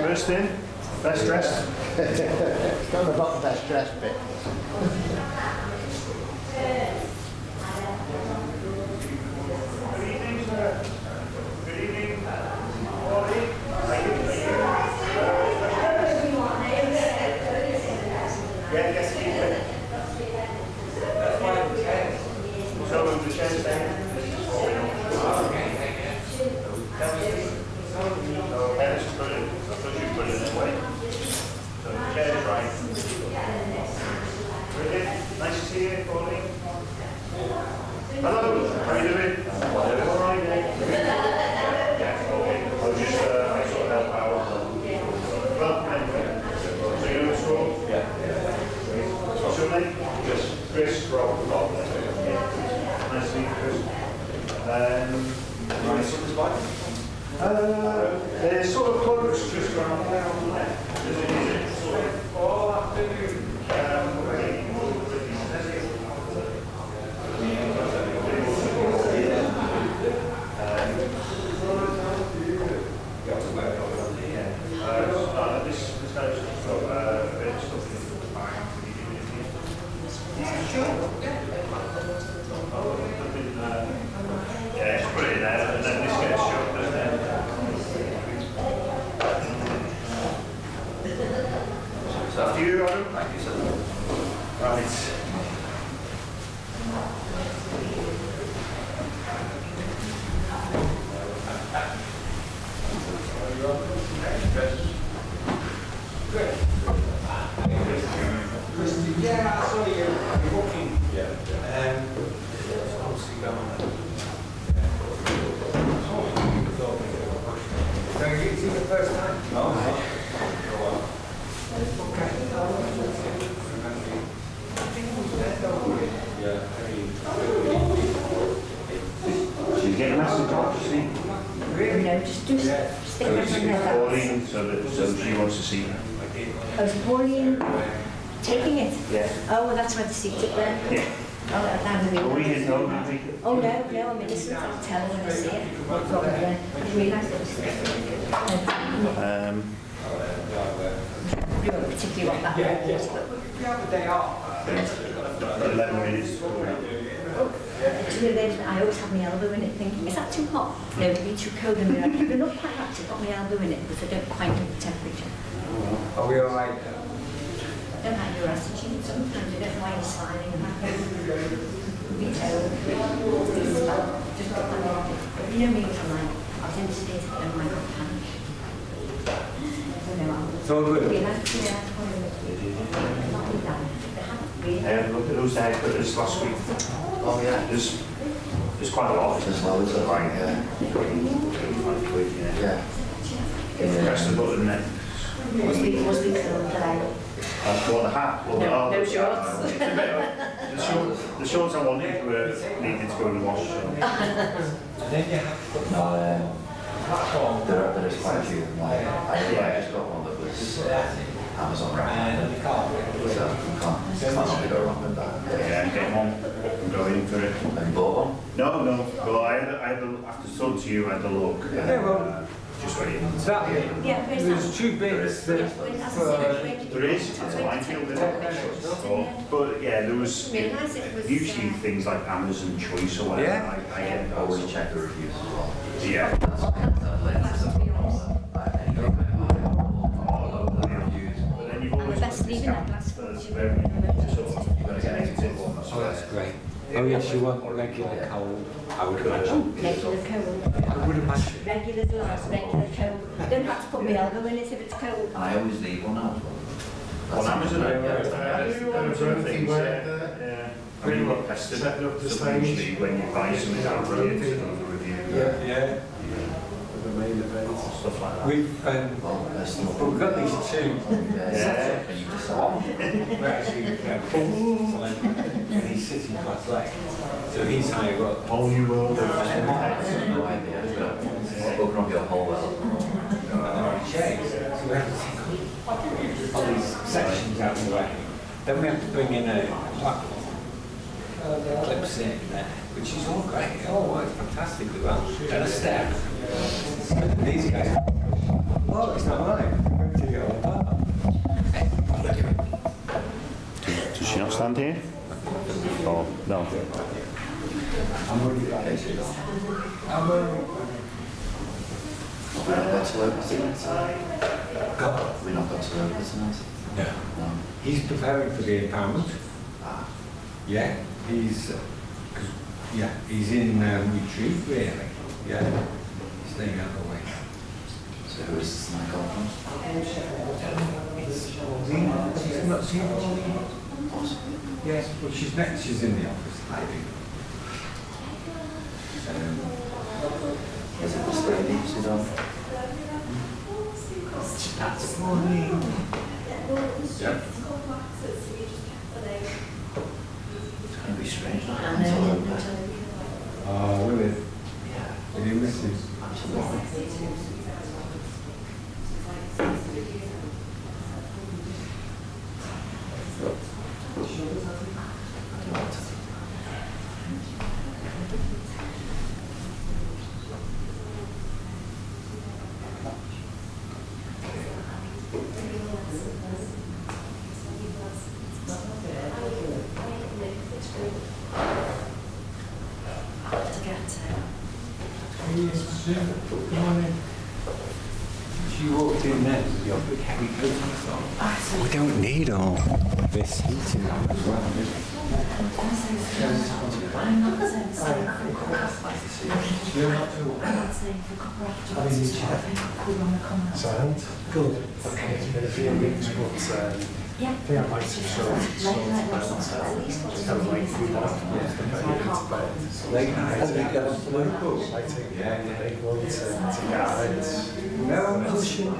First in, best dressed. It's not about the best dressed bit. Good evening, sir. Good evening. Morning. Yes, that's why the chairs. So the chairs there. No, that's brilliant. I thought you put it that way. So the chair's right. Brilliant. Nice to see you, Pauline. Hello, how are you doing? All right, yeah, okay. I'll just sort of help out. Well, anyway. So you know the school? Yeah. What's your name? Chris Rob. Nice to meet you, Chris. My son's wife? They're sort of close, just around there on the left. Is it sort of all afternoon? Yeah, just put it in there and then this gets shut, doesn't it? So after you, Adam? Thank you, sir. Right. Yeah, I saw you booking. Yeah. Obviously going on. So you see the first time? No. So you get a message off, you see? No, just stick that on there. Pauline, so she wants to see her. Oh, is Pauline taking it? Yeah. Oh, well, that's why the seat up there. Yeah. Oh, that would Well, we didn't know, did we? Oh, no, I mean, listen, I'll tell her when I see it. I didn't realise it was there. You don't particularly want that. Yes, but we have a day off. 11 minutes. I always have my elbow in it thinking, is that too hot? No, it'd be too cold. And they're not quite right, I've got my elbow in it, but I don't quite know the temperature. Are we all right? I don't like your attitude. Sometimes I don't know why you're smiling and happy. Be terrible. Just got my body. You know me from like, I was in the States and my got panic. It's all good. Look at those haircutters last week. Oh yeah. There's quite a lot. There's loads of Right, yeah. yeah. Yeah. Press the button then. Was the film today? What, the hat? Well, No shorts. The shorts I wanted were needed to go in the wash. So. No, there is quite a few. I just got one that was Amazon recommended. So you can't go wrong with that. Yeah, get one and go in for it. Have you bought one? No. Well, I had after talking to you, I had the look. Yeah, well, just ready. that, Yeah, where's there's that? two bits that There is, it's a minefield, isn't it? But yeah, there was usually things like Amazon Choice or whatever. Yeah. I get Always those. check the reviews as well. Yeah. But then you've always Best got leaving that glass for full. very you've got to get negative on. oh, that's great. Oh yes, you want regular cold, I would imagine. Regular cold. I would imagine. Regular glass, regular cold. Don't have to put my elbow in it if it's cold. I always leave one out. On Amazon, Yeah. things, yeah. I mean, you've got pestered, so usually when you buy something out, brilliant, it's another review. Yeah. Stuff like that. We've got these two. Yeah. And you decide. We're actually and he's sitting quite late. So he's higher up. Whole new world of No idea. Open up your whole world. Change. Then we have to bring in a platform, clips in there, which is all great. It all works fantastically well. And a step. And these guys, oh, it's not mine. I'm going to go apart. Does she not stand here? Oh, no. I'm already got it. We're not got to work tonight. God. We're not got to work tonight. No. No. He's preparing for the empowerment. Ah, Yeah, he's he's in retreat really. Yeah, staying out of the way. so who is this tonight called from? She's not seen her. Possibly. Yes, but she's in the office. I think. Is it the lady she's on? That's morning. Yeah. It's going to be strange not I having to know. work there. Oh, really? Yeah, Did you miss it? absolutely. Good morning. She walked in there with your big heavy coat on. We don't need all this heating on as well, do we? I'm not saying You're not too I'm not saying for copper afterwards. I think we want to come out. Sound? Good. Okay, it's been a few weeks, but Yeah. I think I might have short balance At least what's kind of like food off late night. I take Yeah, the big one to guides. No, pushing.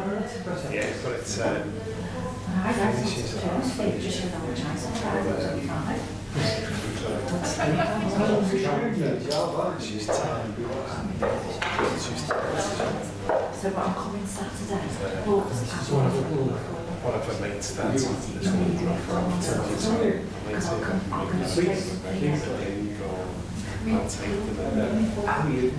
Yeah, but it's I don't think it's just they just apologise on Friday at 5. she's tired. So I'm coming Saturday. But One of her mates starts on this one drop her off to I'll go straight to the I'll take them How are you?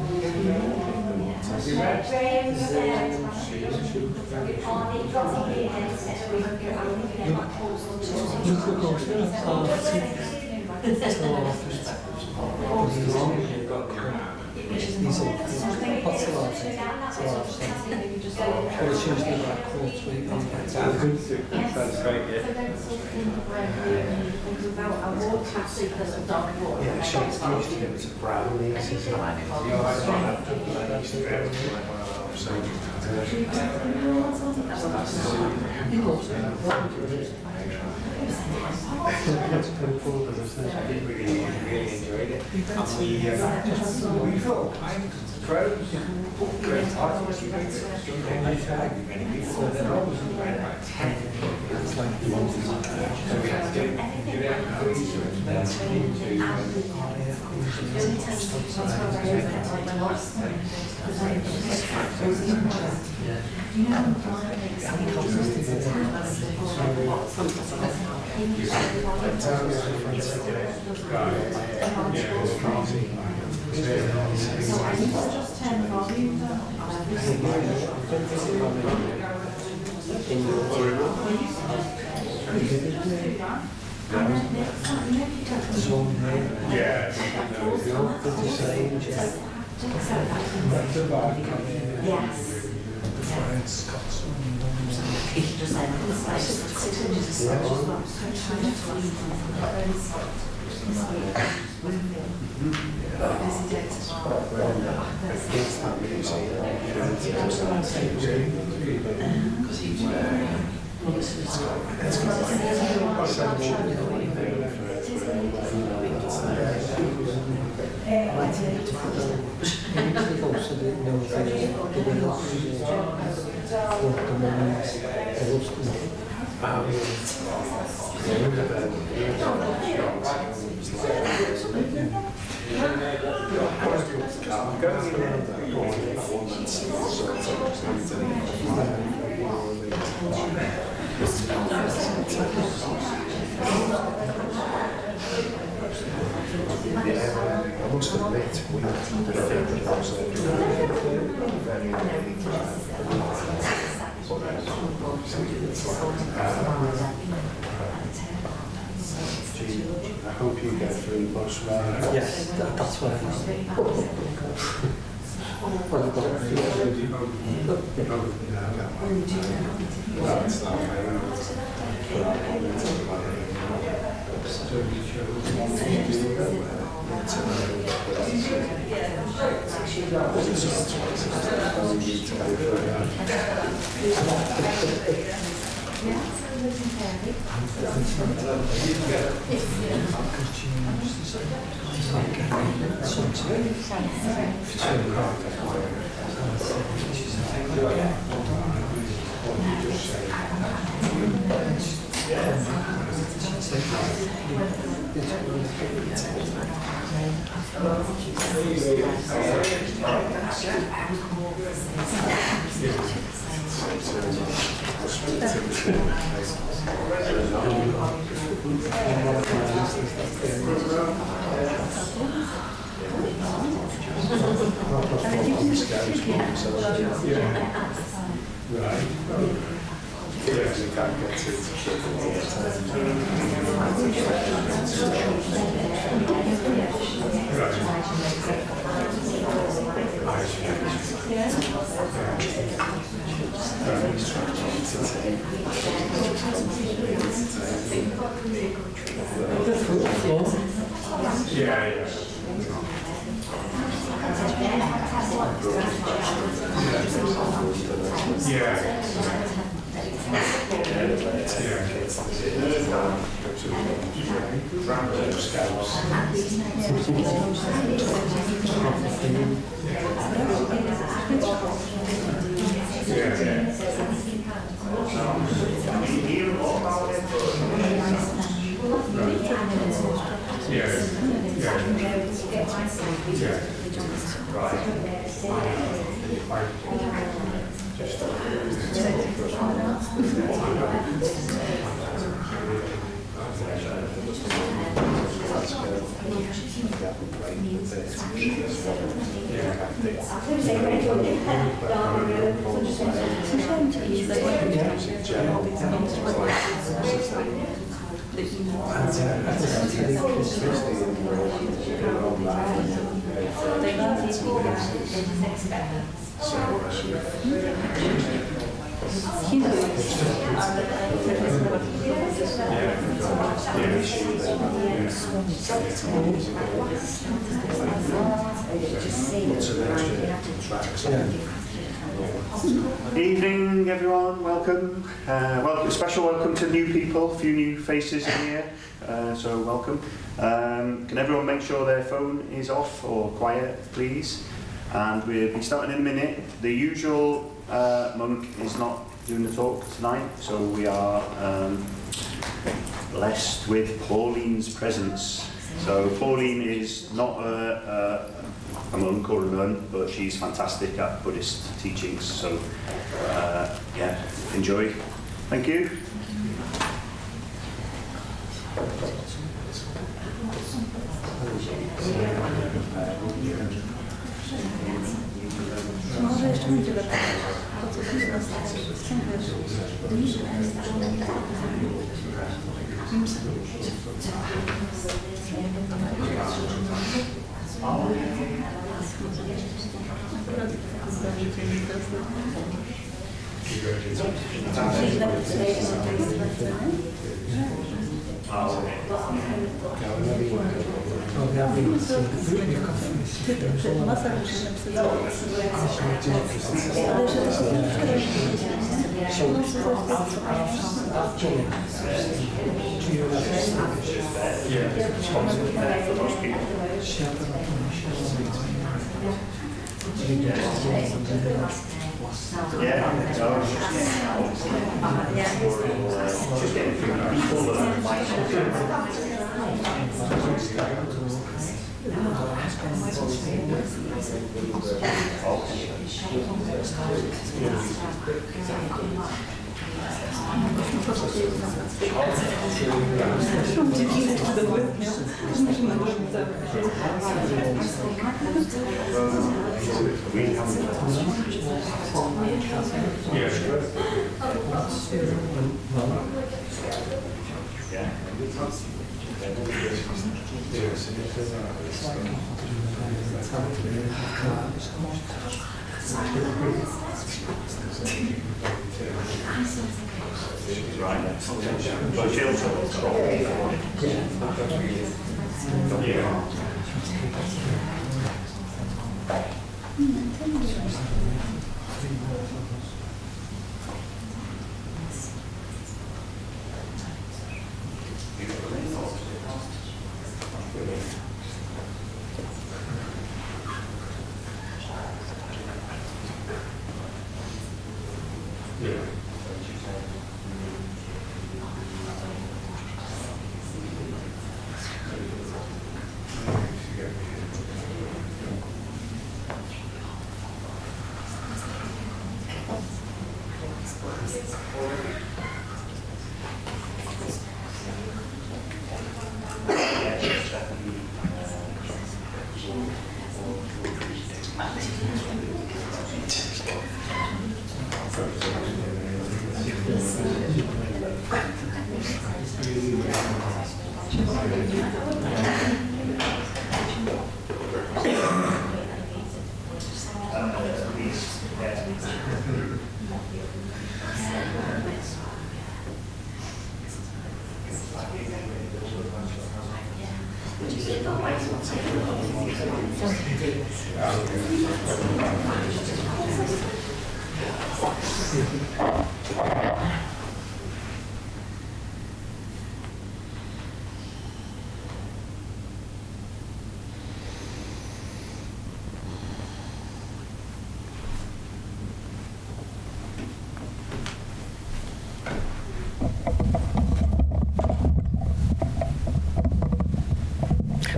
Sounds good. Sounds great, yeah. Yeah, she used to give us a brownie. I did really enjoyed it. And we thought, I'm proud. Great artists, you guys. Many people, they're always around about 10. It's like you want to. So we had to get it out of the research and then Because he's very... I'm I hope you get through the bus right. Yes, that's what I That's not Evening, everyone. Welcome. Special welcome to new people. A few new faces in here. So welcome. Can everyone make sure their phone is off or quiet, please? And we'll be starting in a minute. The usual monk is not doing the talk tonight, so we are blessed with Pauline's presence. So Pauline is not a monk or a nun, but she's fantastic at Buddhist teachings. So yeah, enjoy. Thank you. Może jeszcze będzie lepiej. To co się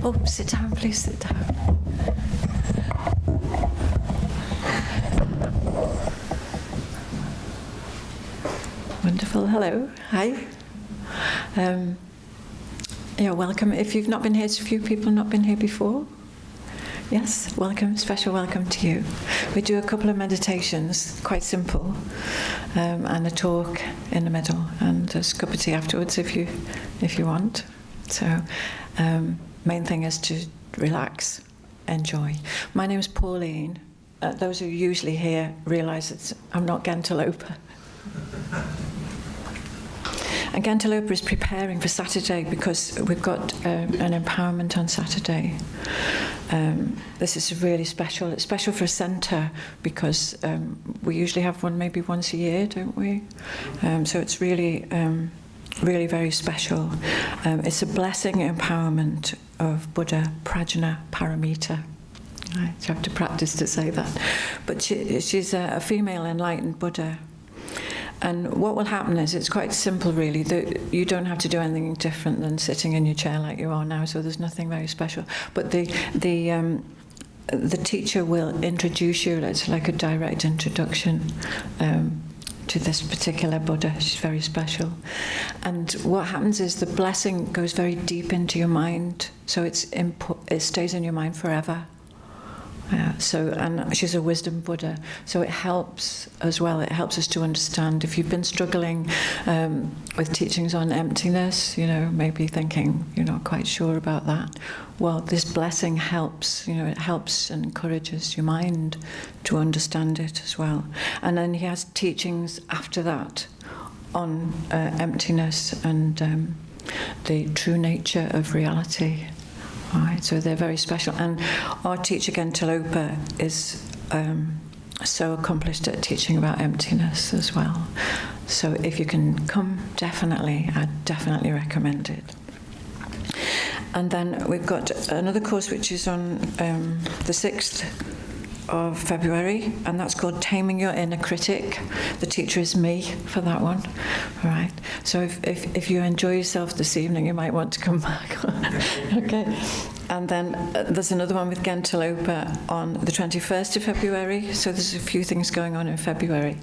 Oh, sit down, please sit down. Wonderful. Hello. Hi. Yeah, welcome. If you've not been here, it's a few people not been here before. Yes, welcome. Special welcome to you. We do a couple of meditations, quite simple, and a talk in the middle, and there's a cup of tea afterwards if you want. So, main thing is to relax, enjoy. My name is Pauline. Those who are usually here realise that I'm not Gantilopa. And Gantilopa is preparing for Saturday because we've got an empowerment on Saturday. This is really special. It's special for a centre because we usually have one maybe once a year, don't we? So it's really, really very special. It's a blessing empowerment of Buddha Prajna Paramita. Right, you have to practice to say that. But she's a female enlightened Buddha. And what will happen is, it's quite simple really, that you don't have to do anything different than sitting in your chair like you are now, so there's nothing very special. But the teacher will introduce you, it's like a direct introduction to this particular Buddha. She's very special. And what happens is the blessing goes very deep into your mind, so it stays in your mind forever. And she's a wisdom Buddha, so it helps as well. It helps us to understand. If you've been struggling with teachings on emptiness, maybe thinking you're not quite sure about that, well, this blessing helps. It helps and encourages your mind to understand it as well. And then he has teachings after that on emptiness and the true nature of reality. Right, so they're very special, and our teacher Gantilopa is so accomplished at teaching about emptiness as well. So if you can come, I definitely recommend it. And then we've got another course which is on the 6th of February, and that's called Taming Your Inner Critic. The teacher is me for that one. All right. So if you enjoy yourself this evening, you might want to come back. Okay. And then there's another one with Gentleopa on the 21st of February. So there's a few things going on in February.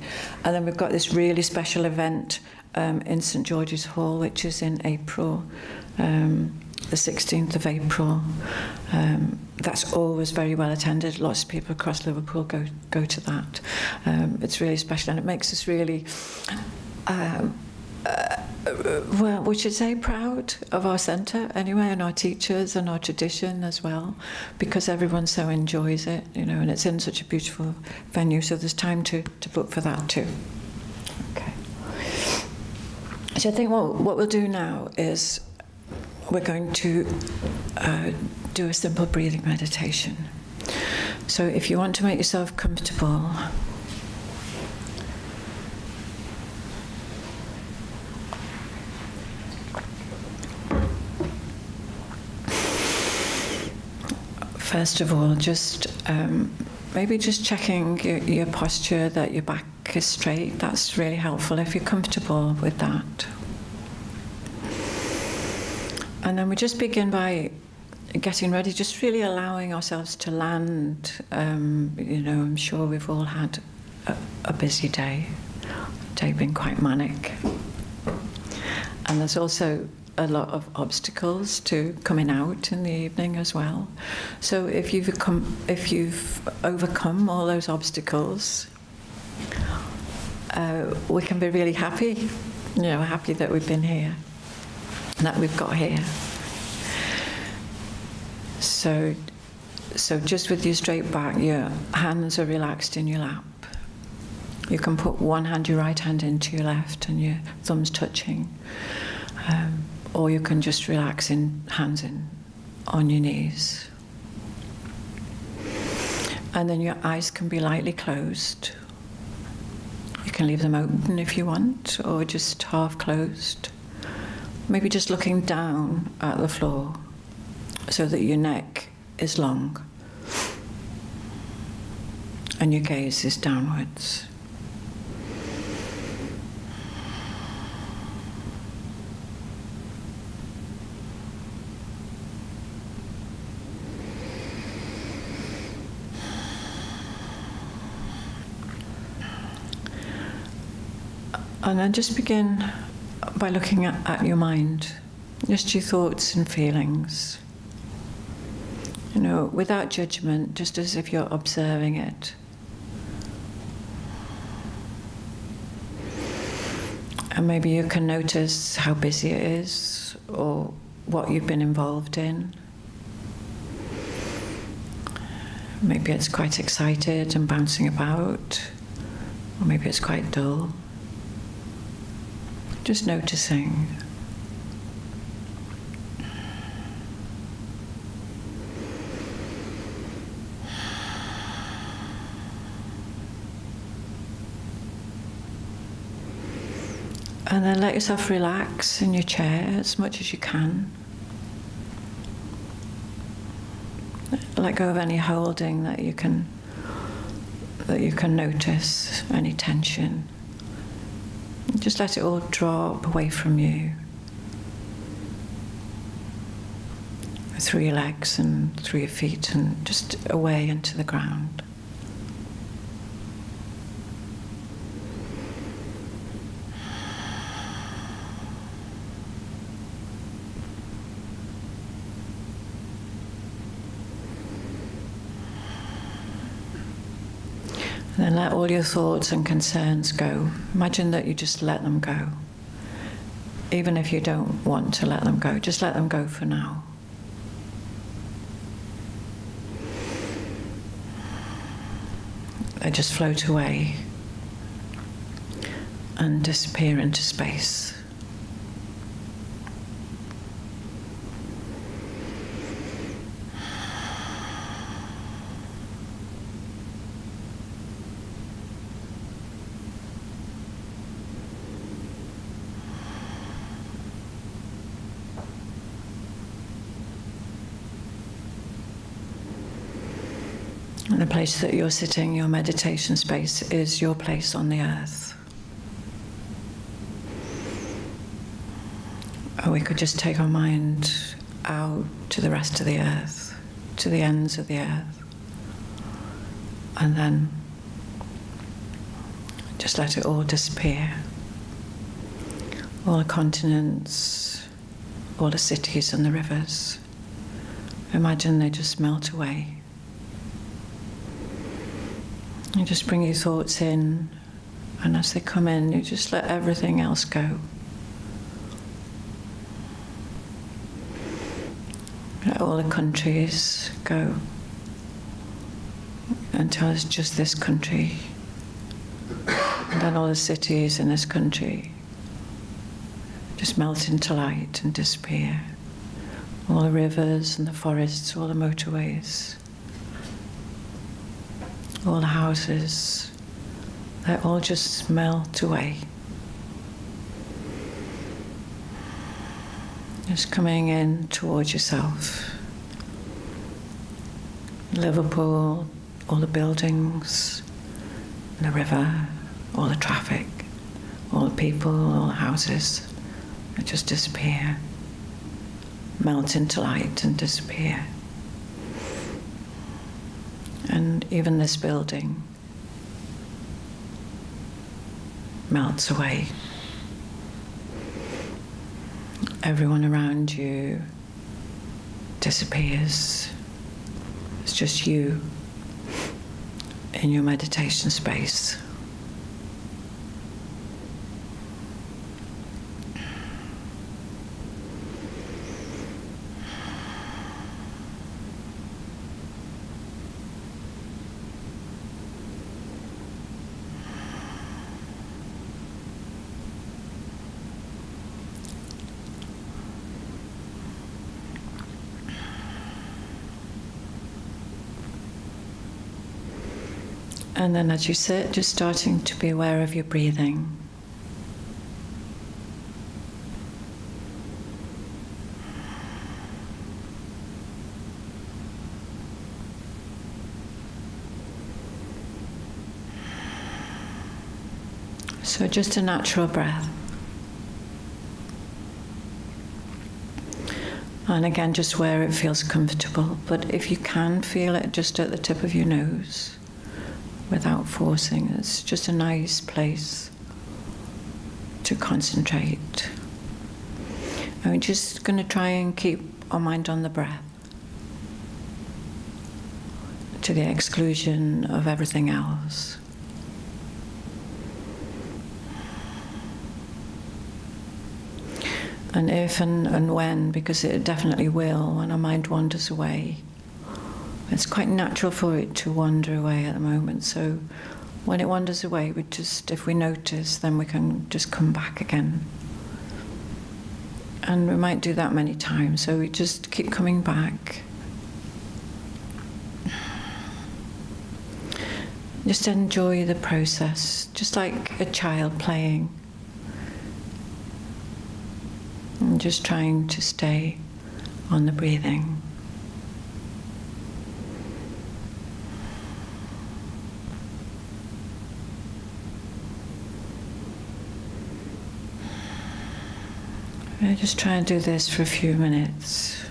And then we've got this really special event in St George's Hall, which is in April, the 16th of April. That's always very well attended. Lots of people across Liverpool go to that. It's really special, and it makes us really, well, we should say proud of our centre anyway, and our teachers and our tradition as well, because everyone so enjoys it, you know, and it's in such a beautiful venue. So there's time to book for that too. Okay. So I think what we'll do now is we're going to do a simple breathing meditation. So if you want to make yourself comfortable, first of all, just maybe just checking your posture, that your back is straight. That's really helpful if you're comfortable with that. And then we just begin by getting ready, just really allowing ourselves to land. You know, I'm sure we've all had a busy day. Day been quite manic. And there's also a lot of obstacles to coming out in the evening as well. So if you've overcome all those obstacles, we can be really happy. You know, happy that we've been here, that we've got here. So just with your straight back, your hands are relaxed in your lap. You can put one hand, your right hand, into your left, and your thumbs touching. Or you can just relax hands on your knees. And then your eyes can be lightly closed. You can leave them open if you want, or just half closed. Maybe just looking down at the floor so that your neck is long and your gaze is downwards. And then just begin by looking at your mind, just your thoughts and feelings. You know, without judgment, just as if you're observing it. And maybe you can notice how busy it is, or what you've been involved in. Maybe it's quite excited and bouncing about, or maybe it's quite dull. Just noticing. And then let yourself relax in your chair as much as you can. Let go of any holding that you can notice, any tension. Just let it all drop away from you, through your legs and through your feet, and just away into the ground. And then let all your thoughts and concerns go. Imagine that you just let them go. Even if you don't want to let them go, just let them go for now. They just float away and disappear into space. And the place that you're sitting, your meditation space, is your place on the earth. Or we could just take our mind out to the rest of the earth, to the ends of the earth. And then just let it all disappear. All the continents, all the cities and the rivers. Imagine they just melt away. You just bring your thoughts in, and as they come in, you just let everything else go. Let all the countries go until it's just this country. And then all the cities in this country just melt into light and disappear. All the rivers and the forests, all the motorways, all the houses, they all just melt away. Just coming in towards yourself. Liverpool, all the buildings, the river, all the traffic, all the people, all the houses, they just disappear. Melt into light and disappear. And even this building melts away. Everyone around you disappears. It's just you in your meditation space. And then as you sit, just starting to be aware of your breathing. So just a natural breath. And again, just where it feels comfortable. But if you can feel it just at the tip of your nose, without forcing, it's just a nice place to concentrate. And we're just going to try and keep our mind on the breath, to the exclusion of everything else. And if and when, because it definitely will, when our mind wanders away, it's quite natural for it to wander away at the moment. So when it wanders away, we just, if we notice, then we can just come back again. And we might do that many times, so we just keep coming back. Just enjoy the process, just like a child playing. And just trying to stay on the breathing. I just try and do this for a few minutes.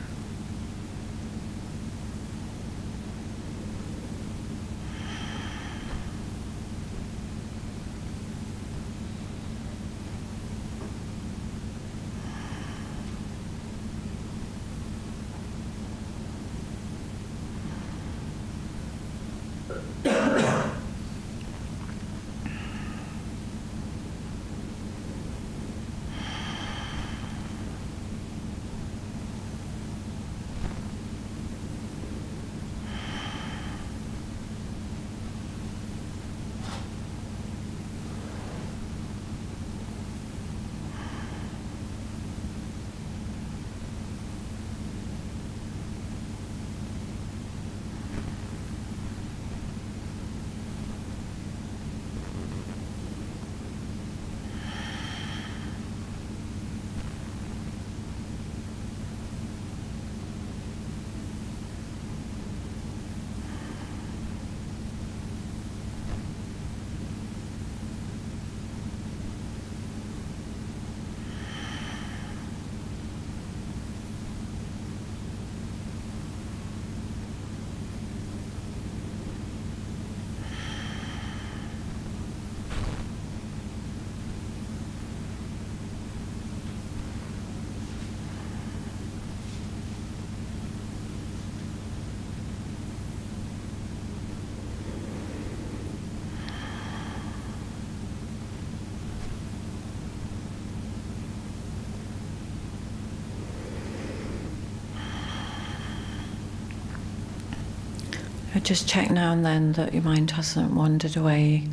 just check now and then that your mind hasn't wandered away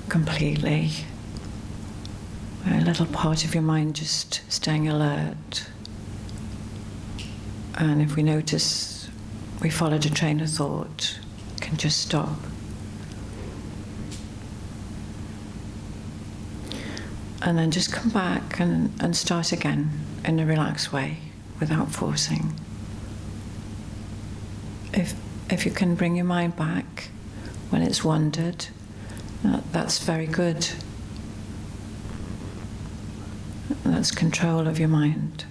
completely. A little part of your mind just staying alert. And if we notice we followed a train of thought, we can just stop. And then just come back and start again in a relaxed way, without forcing. If you can bring your mind back when it's wandered, that's very good. That's control of your mind.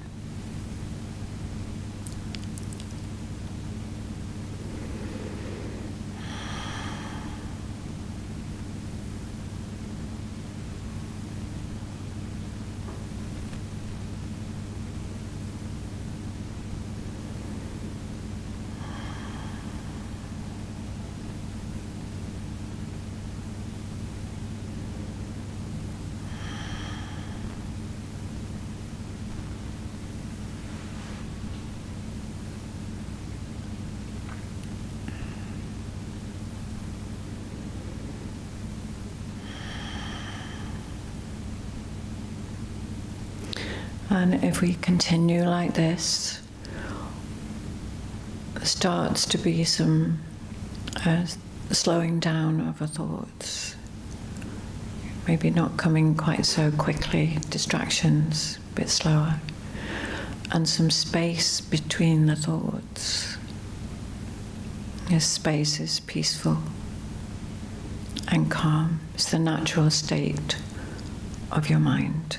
And if we continue like this, there starts to be some slowing down of our thoughts. Maybe not coming quite so quickly, distractions, a bit slower. And some space between the thoughts. This space is peaceful and calm. It's the natural state of your mind.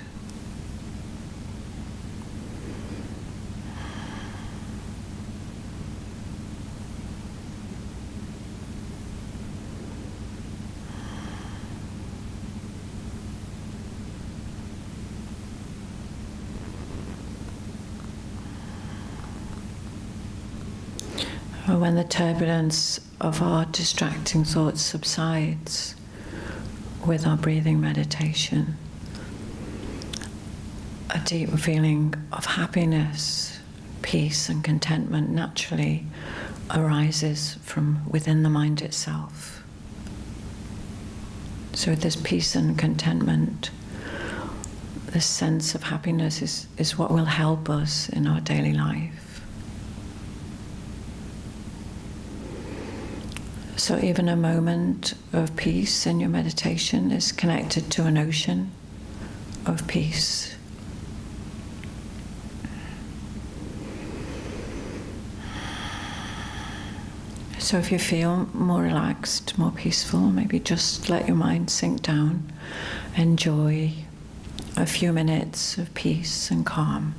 When the turbulence of our distracting thoughts subsides with our breathing meditation, a deep feeling of happiness, peace and contentment naturally arises from within the mind itself. So this peace and contentment, this sense of happiness is what will help us in our daily life. So even a moment of peace in your meditation is connected to an ocean of peace. So if you feel more relaxed, more peaceful, maybe just let your mind sink down. Enjoy a few minutes of peace and calm.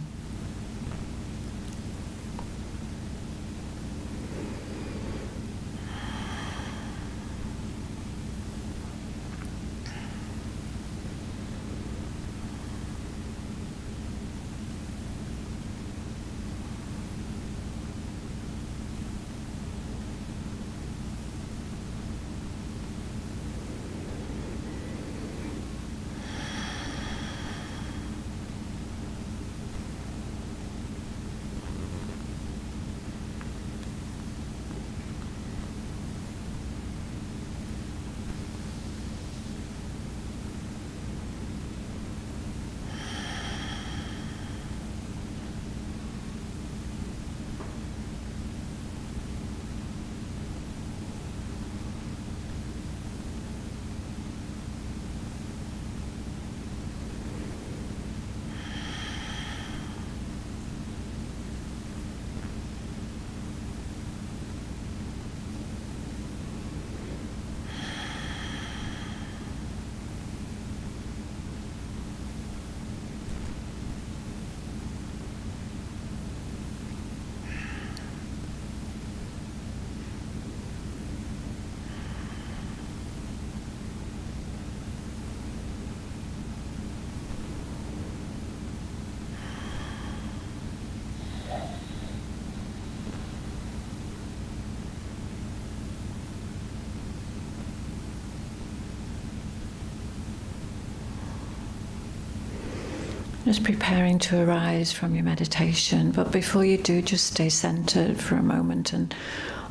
Just preparing to arise from your meditation, but before you do, just stay centered for a moment and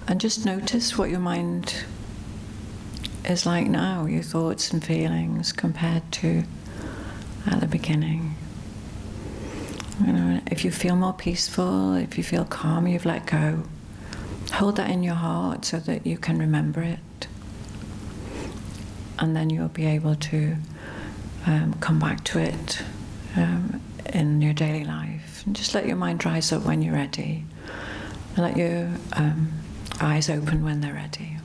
And just notice what your mind is like now, your thoughts and feelings compared to at the beginning. You know, if you feel more peaceful, if you feel calm, you've let go, hold that in your heart so that you can remember it. And then you'll be able to come back to it in your daily life. And just let your mind rise up when you're ready. And let your eyes open when they're ready.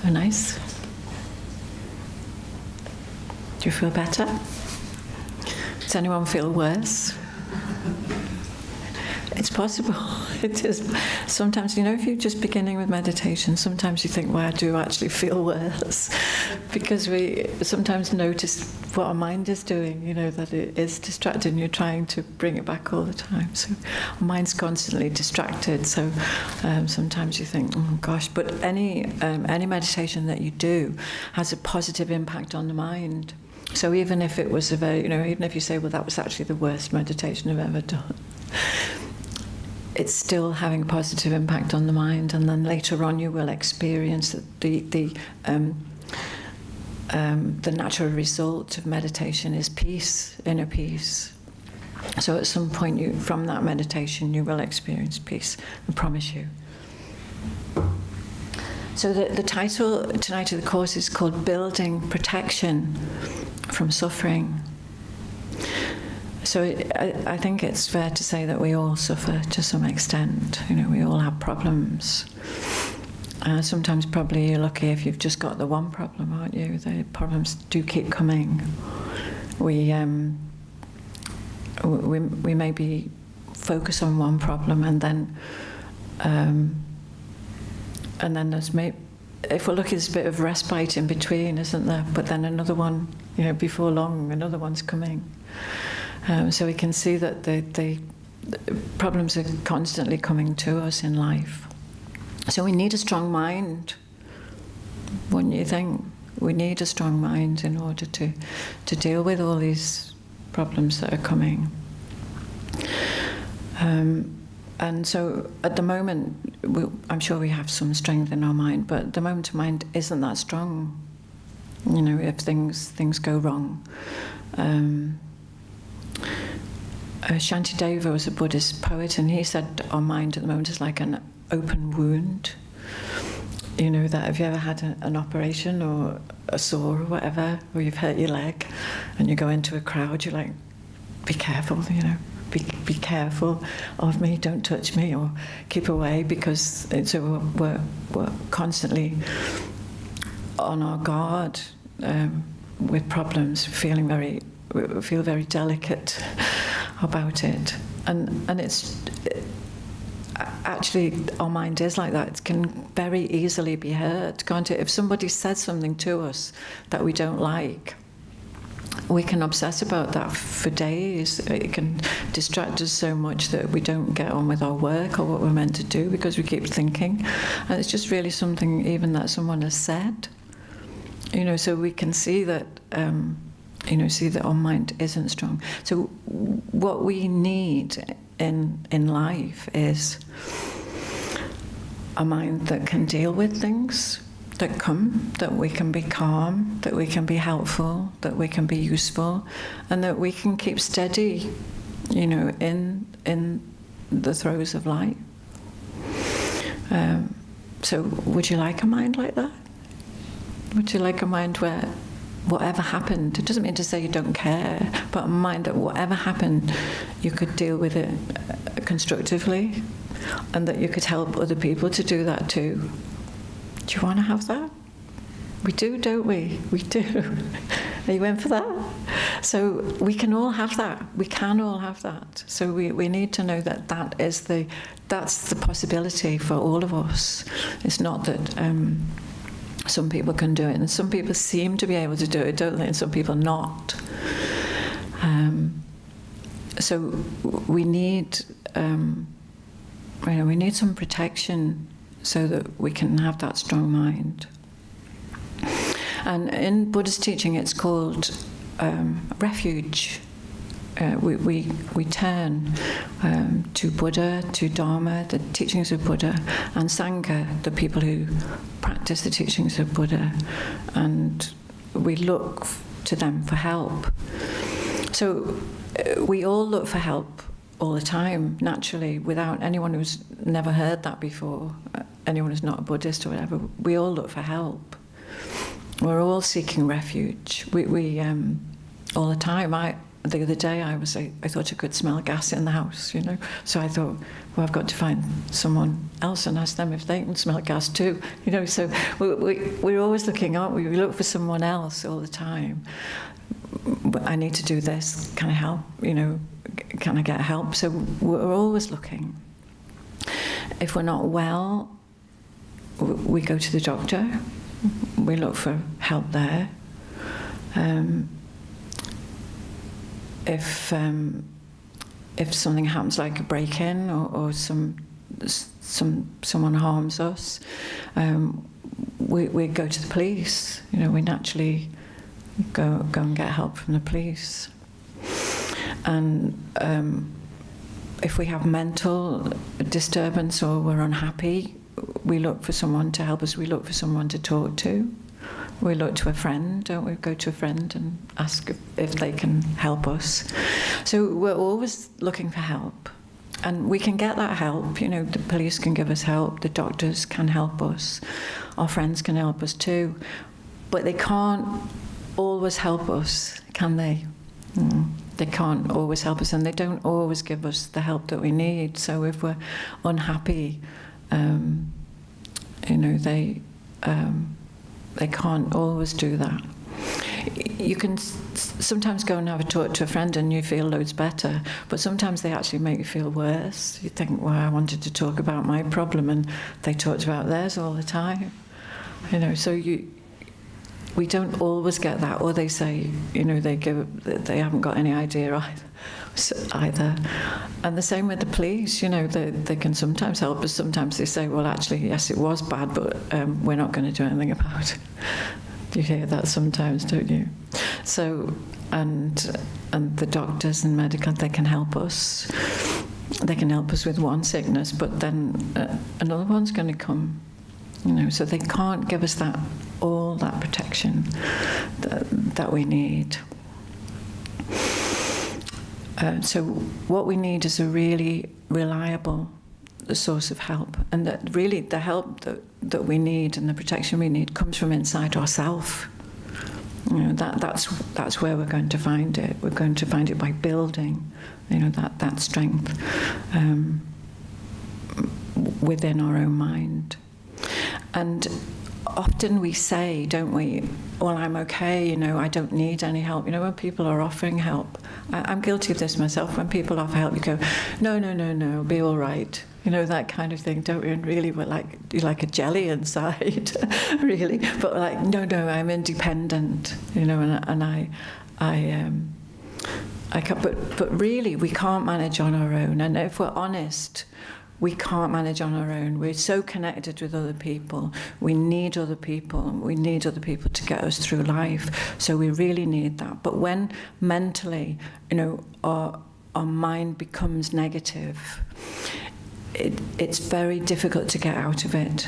Oh, nice. Do you feel better? Does anyone feel worse? It's possible. It is. Sometimes, you know, if you're just beginning with meditation, sometimes you think, well, I do actually feel worse. Because we sometimes notice what our mind is doing, you know, that it is distracted and you're trying to bring it back all the time. So our mind's constantly distracted. So sometimes you think, oh gosh, but any meditation that you do has a positive impact on the mind. So even if it was a very, you know, even if you say, well, that was actually the worst meditation I've ever done, it's still having a positive impact on the mind, and then later on you will experience the natural result of meditation is peace, inner peace. So at some point from that meditation you will experience peace, I promise you. So the title tonight of the course is called Building Protection from Suffering. So I think it's fair to say that we all suffer to some extent. You know, we all have problems. Sometimes probably you're lucky if you've just got the one problem, aren't you? The problems do keep coming. We maybe focus on one problem and then there's if we're lucky, there's a bit of respite in between, isn't there? But then another one, you know, before long, another one's coming. So we can see that the problems are constantly coming to us in life. So we need a strong mind, wouldn't you think? We need a strong mind in order to deal with all these problems that are coming. And so at the moment, I'm sure we have some strength in our mind, but at the moment our mind isn't that strong. You know, if things go wrong. Shantideva was a Buddhist poet, and he said our mind at the moment is like an open wound. You know that if you ever had an operation or a sore or whatever, or you've hurt your leg, and you go into a crowd, you're like, be careful, you know, be careful of me, don't touch me, or keep away, because we're constantly on our guard with problems, we feel very delicate about it, and it's actually our mind is like that. It can very easily be hurt, can't it? If somebody says something to us that we don't like, we can obsess about that for days. It can distract us so much that we don't get on with our work or what we're meant to do because we keep thinking, and it's just really something even that someone has said, you know. So we can see that see that our mind isn't strong. So what we need in life is a mind that can deal with things that come, that we can be calm, that we can be helpful, that we can be useful, and that we can keep steady, you know, in the throes of life. So would you like a mind like that? Would you like a mind where whatever happened, it doesn't mean to say you don't care, but a mind that whatever happened, you could deal with it constructively, and that you could help other people to do that too? Do you want to have that? We do, don't we? We do. Are you in for that? So we can all have that. We can all have that. So we need to know that that's the possibility for all of us. It's not that some people can do it, and some people seem to be able to do it, don't they? And some people not. So we need, we need some protection so that we can have that strong mind. And in Buddha's teaching, it's called refuge. We turn to Buddha, to Dharma, the teachings of Buddha, and Sangha, the people who practice the teachings of Buddha, and we look to them for help. So we all look for help all the time, naturally, without anyone who's never heard that before, anyone who's not a Buddhist or whatever. We all look for help. We're all seeking refuge. We all the time. The other day I thought I could smell gas in the house, you know. So I thought, well, I've got to find someone else and ask them if they can smell gas too, you know. So we're always looking, aren't we? We look for someone else all the time. I need to do this. Can I help? You know, can I get help? So we're always looking. If we're not well, we go to the doctor. We look for help there. If something happens, like a break-in or someone harms us, we go to the police. You know, we naturally go and get help from the police. And if we have mental disturbance or we're unhappy, we look for someone to help us. We look for someone to talk to. We look to a friend, don't we? Go to a friend and ask if they can help us. So we're always looking for help. And we can get that help. You know, the police can give us help. The doctors can help us. Our friends can help us too. But they can't always help us, can they? They can't always help us, and they don't always give us the help that we need. So if we're unhappy, you know, they can't always do that. You can sometimes go and have a talk to a friend and you feel loads better, but sometimes they actually make you feel worse. You think, well, I wanted to talk about my problem and they talked about theirs all the time. You know, so we don't always get that, or they say, you know, they haven't got any idea either. And the same with the police, you know, they can sometimes help us. Sometimes they say, well, actually, yes, it was bad, but we're not going to do anything about it. You hear that sometimes, don't you? So, and the doctors and medical, they can help us. They can help us with one sickness, but then another one's going to come. You know, so they can't give us all that protection that we need. So what we need is a really reliable source of help, and that really the help that we need and the protection we need comes from inside ourselves. You know, that's where we're going to find it. We're going to find it by building, you know, that strength within our own mind. And often we say, don't we, well, I'm okay, you know, I don't need any help. You know, when people are offering help, I'm guilty of this myself. When people offer help, you go, no, it'll be all right. You know, that kind of thing, don't we? And really, you're like a jelly inside, really. But like, no, I'm independent, you know, and I can't, but really, we can't manage on our own. And if we're honest, we can't manage on our own. We're so connected with other people. We need other people. We need other people to get us through life. So we really need that. But when mentally, you know, our mind becomes negative, it's very difficult to get out of it.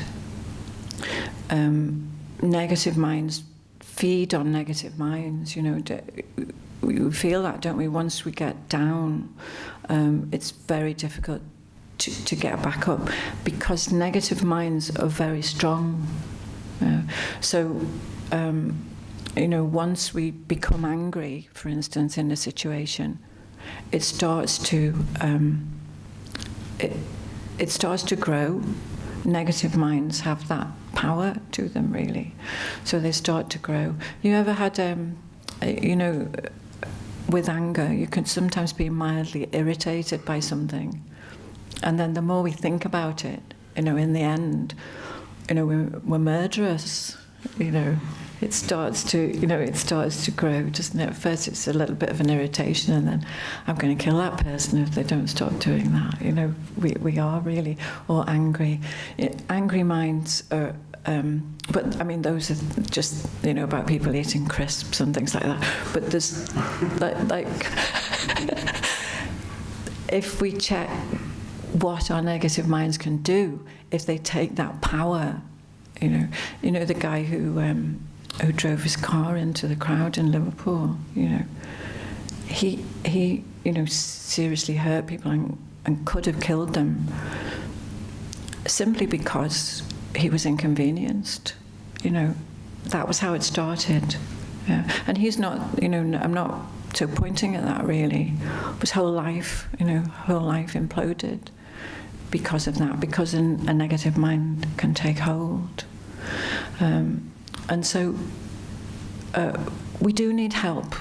Negative minds feed on negative minds. You know, we feel that, don't we? Once we get down, it's very difficult to get back up, because negative minds are very strong. So, you know, once we become angry, for instance, in a situation, it starts to it starts to grow. Negative minds have that power to them, really. So they start to grow. You ever had, you know, with anger, you can sometimes be mildly irritated by something. And then the more we think about it, you know, in the end, you know, we're murderous, you know, it starts to grow, doesn't it? At first it's a little bit of an irritation, and then I'm going to kill that person if they don't stop doing that. You know, we are really all angry. Angry minds are, but I mean, those are just, you know, about people eating crisps and things like that. But there's like if we check what our negative minds can do, if they take that power, you know the guy who drove his car into the crowd in Liverpool, you know, he you know, seriously hurt people and could have killed them simply because he was inconvenienced. You know, that was how it started. Yeah. And he's not, you know, I'm not so pointing at that really. His whole life, you know, imploded because of that, because a negative mind can take hold. And so we do need help.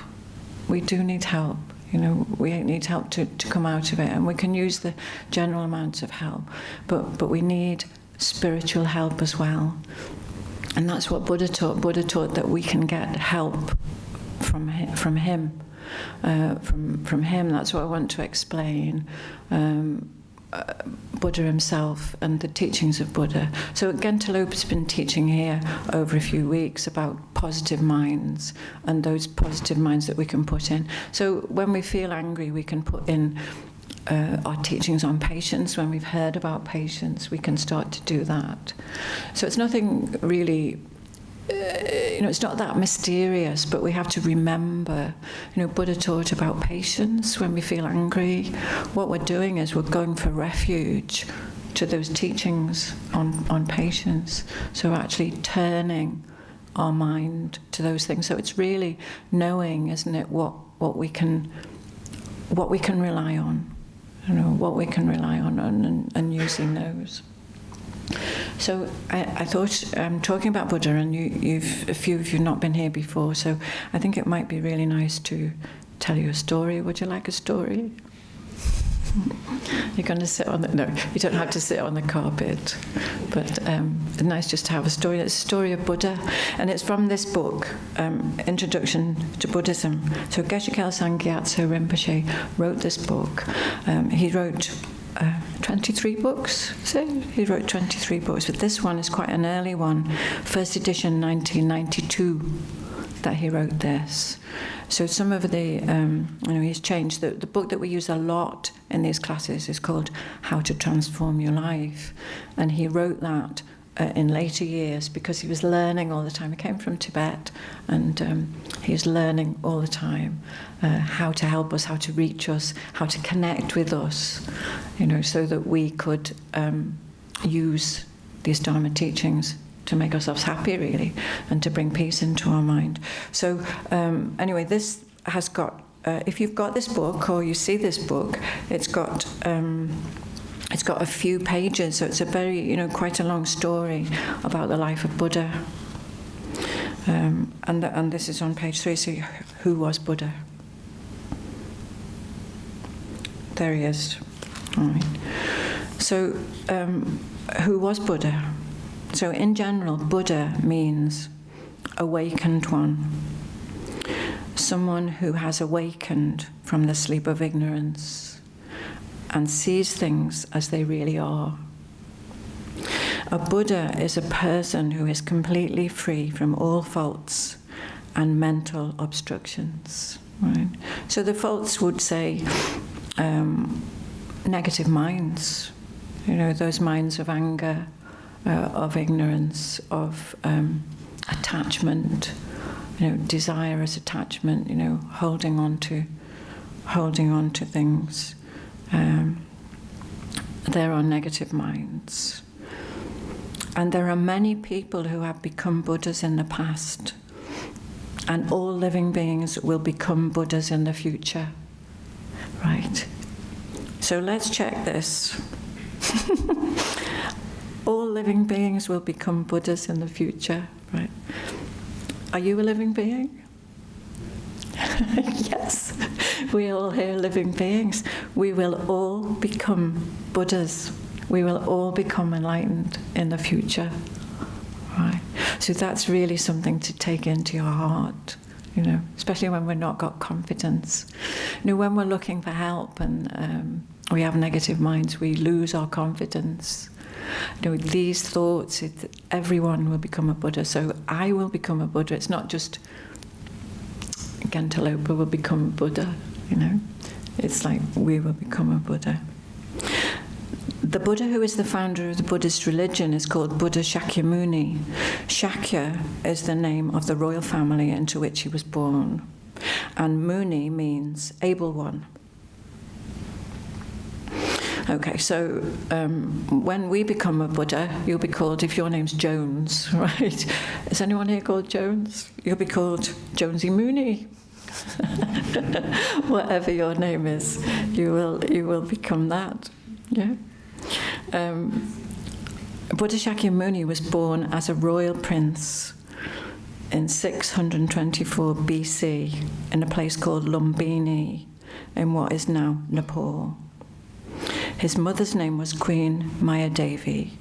We do need help. You know, we need help to come out of it, and we can use the general amounts of help, but we need spiritual help as well. And that's what Buddha taught. Buddha taught that we can get help from him. From him. That's what I want to explain. Buddha himself and the teachings of Buddha. So Genta Lope's been teaching here over a few weeks about positive minds and those positive minds that we can put in. So when we feel angry, we can put in our teachings on patience. When we've heard about patience, we can start to do that. So it's nothing really, you know, it's not that mysterious, but we have to remember, you know, Buddha taught about patience. When we feel angry, what we're doing is we're going for refuge to those teachings on patience. So actually turning our mind to those things. So it's really knowing, isn't it, what we can rely on, you know, what we can rely on and using those. So I thought, talking about Buddha, and a few of you not been here before, so I think it might be really nice to tell you a story. Would you like a story? You're going to sit on no, you don't have to sit on the carpet, but it's nice just to have a story. It's a story of Buddha, and it's from this book, Introduction to Buddhism. So Geshe Kelsang Gyatso Rinpoche wrote this book. He wrote 23 books, so he wrote 23 books, but this one is quite an early one, first edition 1992 that he wrote this. So some of the, you know, he's changed. The book that we use a lot in these classes is called How to Transform Your Life, and he wrote that in later years because he was learning all the time. He came from Tibet, and he was learning all the time how to help us, how to reach us, how to connect with us, you know, so that we could use these Dharma teachings to make ourselves happy, really, and to bring peace into our mind. So anyway, this has got, if you've got this book or you see this book, it's got a few pages, so it's a very, you know, quite a long story about the life of Buddha. And this is on page 3, so who was Buddha? There he is. All right. So who was Buddha? So in general, Buddha means awakened one. Someone who has awakened from the sleep of ignorance and sees things as they really are. A Buddha is a person who is completely free from all faults and mental obstructions. Right? So the faults would say negative minds, you know, those minds of anger, of ignorance, of attachment, you know, desirous attachment, you know, holding on to things. There are negative minds. And there are many people who have become Buddhas in the past, and all living beings will become Buddhas in the future. Right? So let's check this. All living beings will become Buddhas in the future, right? Are you a living being? Yes, we are all here living beings. We will all become Buddhas. We will all become enlightened in the future, right? So that's really something to take into your heart, you know, especially when we've not got confidence. You know, when we're looking for help and we have negative minds, we lose our confidence. You know, these thoughts, everyone will become a Buddha. So I will become a Buddha. It's not just Gentleopa will become a Buddha, you know. It's like we will become a Buddha. The Buddha who is the founder of the Buddhist religion is called Buddha Shakyamuni. Shakya is the name of the royal family into which he was born. And Muni means able one. Okay, so when we become a Buddha, you'll be called, if your name's Jones, right? Is anyone here called Jones? You'll be called Jonesy Mooney. Whatever your name is, you will become that. Yeah. Buddha Shakyamuni was born as a royal prince in 624 BC in a place called Lumbini in what is now Nepal. His mother's name was Queen Mayadevi,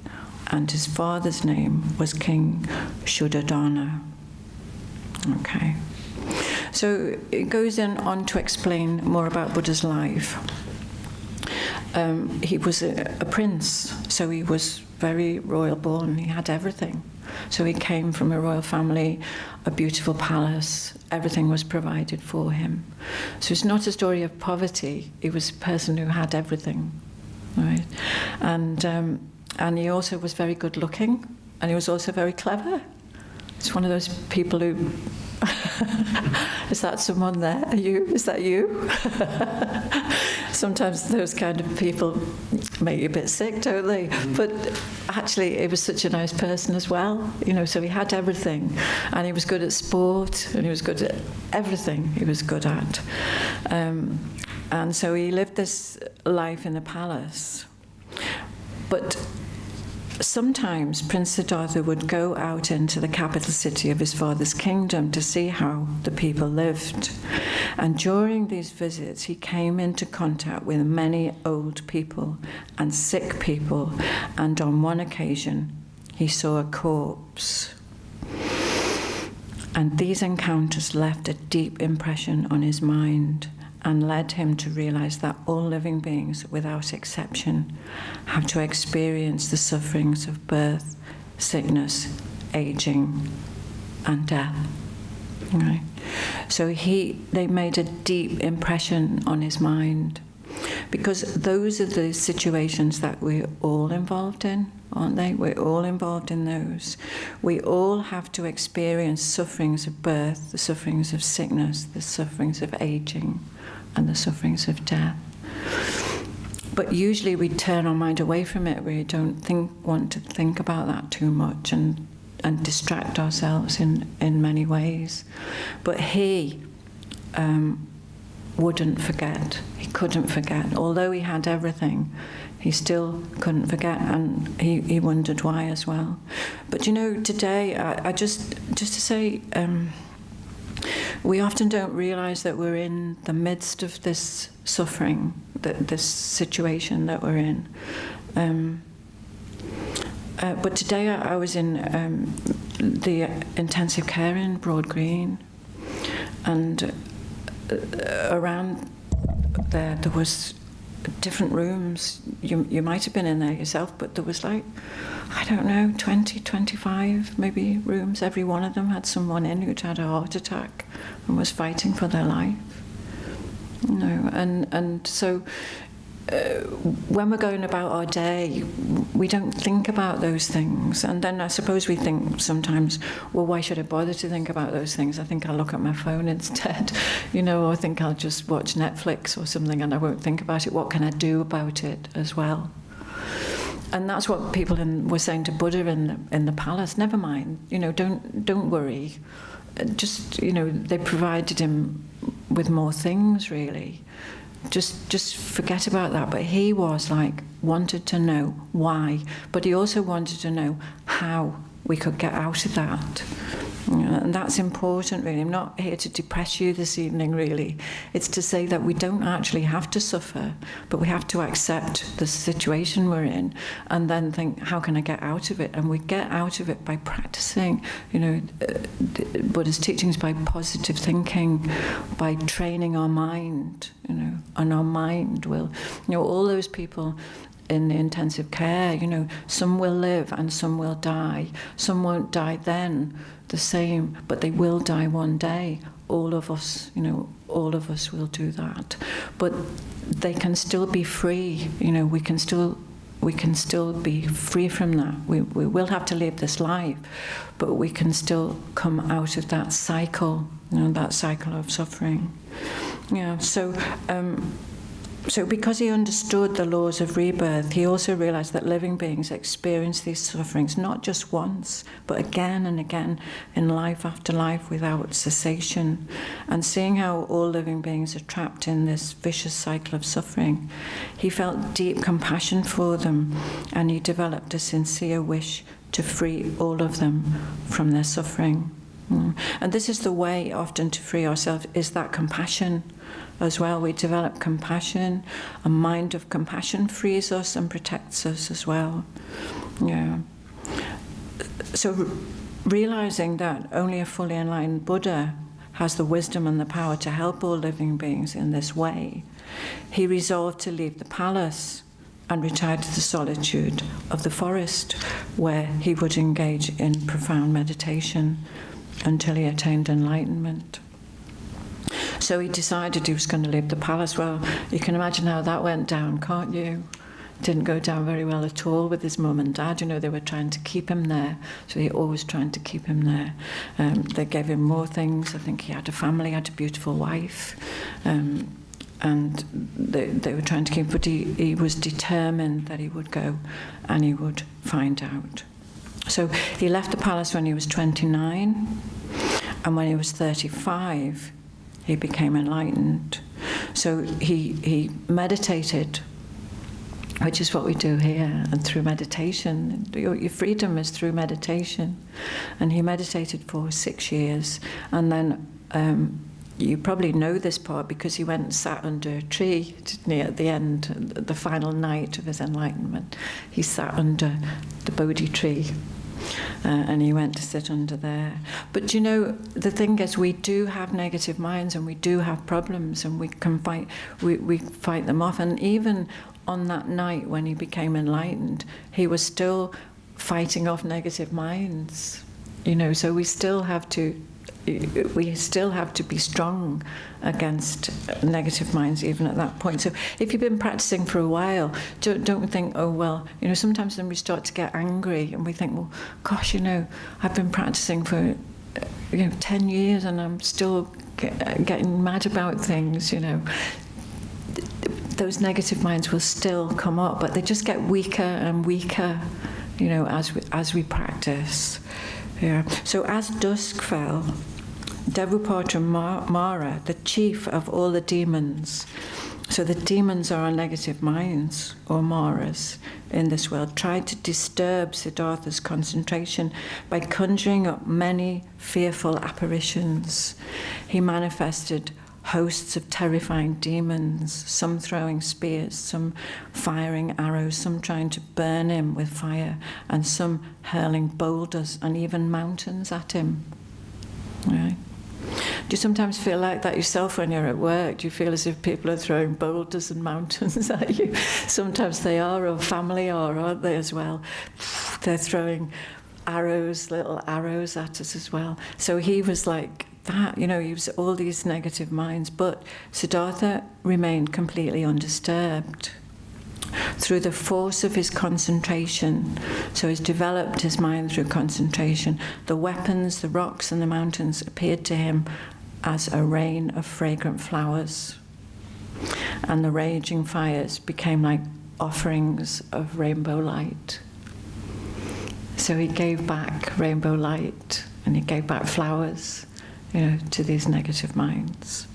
and his father's name was King Shuddhodana. Okay. So it goes on to explain more about Buddha's life. He was a prince, so he was very royal born. He had everything. So he came from a royal family, a beautiful palace. Everything was provided for him. So it's not a story of poverty. He was a person who had everything, right? And he also was very good looking, and he was also very clever. It's one of those people who... Is that someone there? Are you? Is that you? Sometimes those kind of people make you a bit sick, don't they? But actually, he was such a nice person as well. You know, so he had everything, and he was good at sport, and he was good at everything. He was good at, and so he lived this life in the palace. But sometimes Prince Siddhartha would go out into the capital city of his father's kingdom to see how the people lived. And during these visits, he came into contact with many old people and sick people. And on one occasion, he saw a corpse. And these encounters left a deep impression on his mind and led him to realize that all living beings, without exception, have to experience the sufferings of birth, sickness, aging, and death. Right? So they made a deep impression on his mind, because those are the situations that we're all involved in, aren't they? We're all involved in those. We all have to experience sufferings of birth, the sufferings of sickness, the sufferings of aging, and the sufferings of death. But usually we turn our mind away from it. We don't want to think about that too much and distract ourselves in many ways. But he wouldn't forget. He couldn't forget. Although he had everything, he still couldn't forget, and he wondered why as well. But you know, today, I just to say, we often don't realize that we're in the midst of this suffering, this situation that we're in. But today I was in the intensive care in Broad Green, and around there was different rooms. You might have been in there yourself, but there was like, I don't know, 20, 25 maybe rooms. Every one of them had someone in who'd had a heart attack and was fighting for their life. You know, and so when we're going about our day, we don't think about those things. And then I suppose we think sometimes, well, why should I bother to think about those things? I think I'll look at my phone instead, you know, or I think I'll just watch Netflix or something and I won't think about it. What can I do about it as well? And that's what people were saying to Buddha in the palace. Never mind, you know, don't worry. Just, you know, they provided him with more things, really. Just forget about that. But he was like, wanted to know why, but he also wanted to know how we could get out of that. And that's important, really. I'm not here to depress you this evening, really. It's to say that we don't actually have to suffer, but we have to accept the situation we're in and then think, how can I get out of it? And we get out of it by practicing, Buddha's teachings, by positive thinking, by training our mind, and our mind will, all those people in the intensive care, some will live and some will die. Some won't die then the same, but they will die one day. All of us, all of us will do that. But they can still be free, we can still be free from that. We will have to live this life, but we can still come out of that cycle, that cycle of suffering. Yeah, So because he understood the laws of rebirth, he also realized that living beings experience these sufferings not just once, but again and again in life after life without cessation. And seeing how all living beings are trapped in this vicious cycle of suffering, he felt deep compassion for them, and he developed a sincere wish to free all of them from their suffering. And this is the way often to free ourselves, is that compassion as well. We develop compassion. A mind of compassion frees us and protects us as well. Yeah. So realizing that only a fully enlightened Buddha has the wisdom and the power to help all living beings in this way, he resolved to leave the palace and retire to the solitude of the forest, where he would engage in profound meditation until he attained enlightenment. So he decided he was going to leave the palace. Well, you can imagine how that went down, can't you? Didn't go down very well at all with his mum and dad. They were trying to keep him there, so he always trying to keep him there. They gave him more things. I think he had a family, had a beautiful wife, and they were trying to keep him, but he was determined that he would go and he would find out. So he left the palace when he was 29, and when he was 35, he became enlightened. So he meditated, which is what we do here, and through meditation. Your freedom is through meditation. And he meditated for 6 years, and then you probably know this part because he went and sat under a tree at the end, the final night of his enlightenment. He sat under the Bodhi tree, and he went to sit under there. But the thing is, we do have negative minds and we do have problems, and we can fight. We fight them off. And even on that night when he became enlightened, he was still fighting off negative minds. So we still have to be strong against negative minds even at that point. So if you've been practicing for a while, don't think, oh well, sometimes then we start to get angry and we think, well, gosh, I've been practicing for 10 years and I'm still getting mad about things. Those negative minds will still come up, but they just get weaker and weaker, as we practice. Yeah. So as dusk fell, Devupatra Mara, the chief of all the demons, so the demons are our negative minds, or Maras, in this world, tried to disturb Siddhartha's concentration by conjuring up many fearful apparitions. He manifested hosts of terrifying demons, some throwing spears, some firing arrows, some trying to burn him with fire, and some hurling boulders and even mountains at him. Right? Do you sometimes feel like that yourself when you're at work? Do you feel as if people are throwing boulders and mountains at you? Sometimes they are, or family are, aren't they, as well? They're throwing arrows, little arrows at us as well. So he was like that, he was all these negative minds, but Siddhartha remained completely undisturbed through the force of his concentration. So he's developed his mind through concentration. The weapons, the rocks and the mountains appeared to him as a rain of fragrant flowers, and the raging fires became like offerings of rainbow light. So he gave back rainbow light, and he gave back flowers, to these negative minds.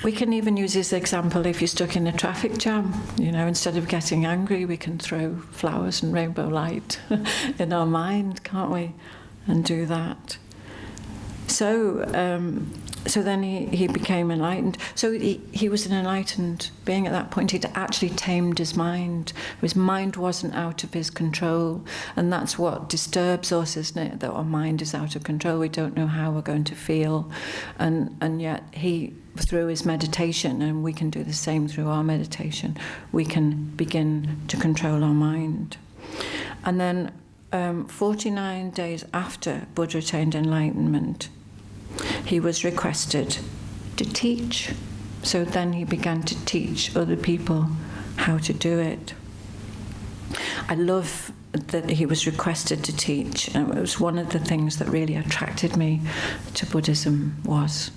We can even use this example if you're stuck in a traffic jam. Instead of getting angry, we can throw flowers and rainbow light in our mind, can't we? and do that. So then he became enlightened. So he was an enlightened being at that point. He'd actually tamed his mind. His mind wasn't out of his control. And that's what disturbs us, isn't it? That our mind is out of control. We don't know how we're going to feel. And yet he, through his meditation, and we can do the same through our meditation, we can begin to control our mind. And then 49 days after Buddha attained enlightenment, he was requested to teach. So then he began to teach other people how to do it. I love that he was requested to teach, and it was one of the things that really attracted me to Buddhism. Was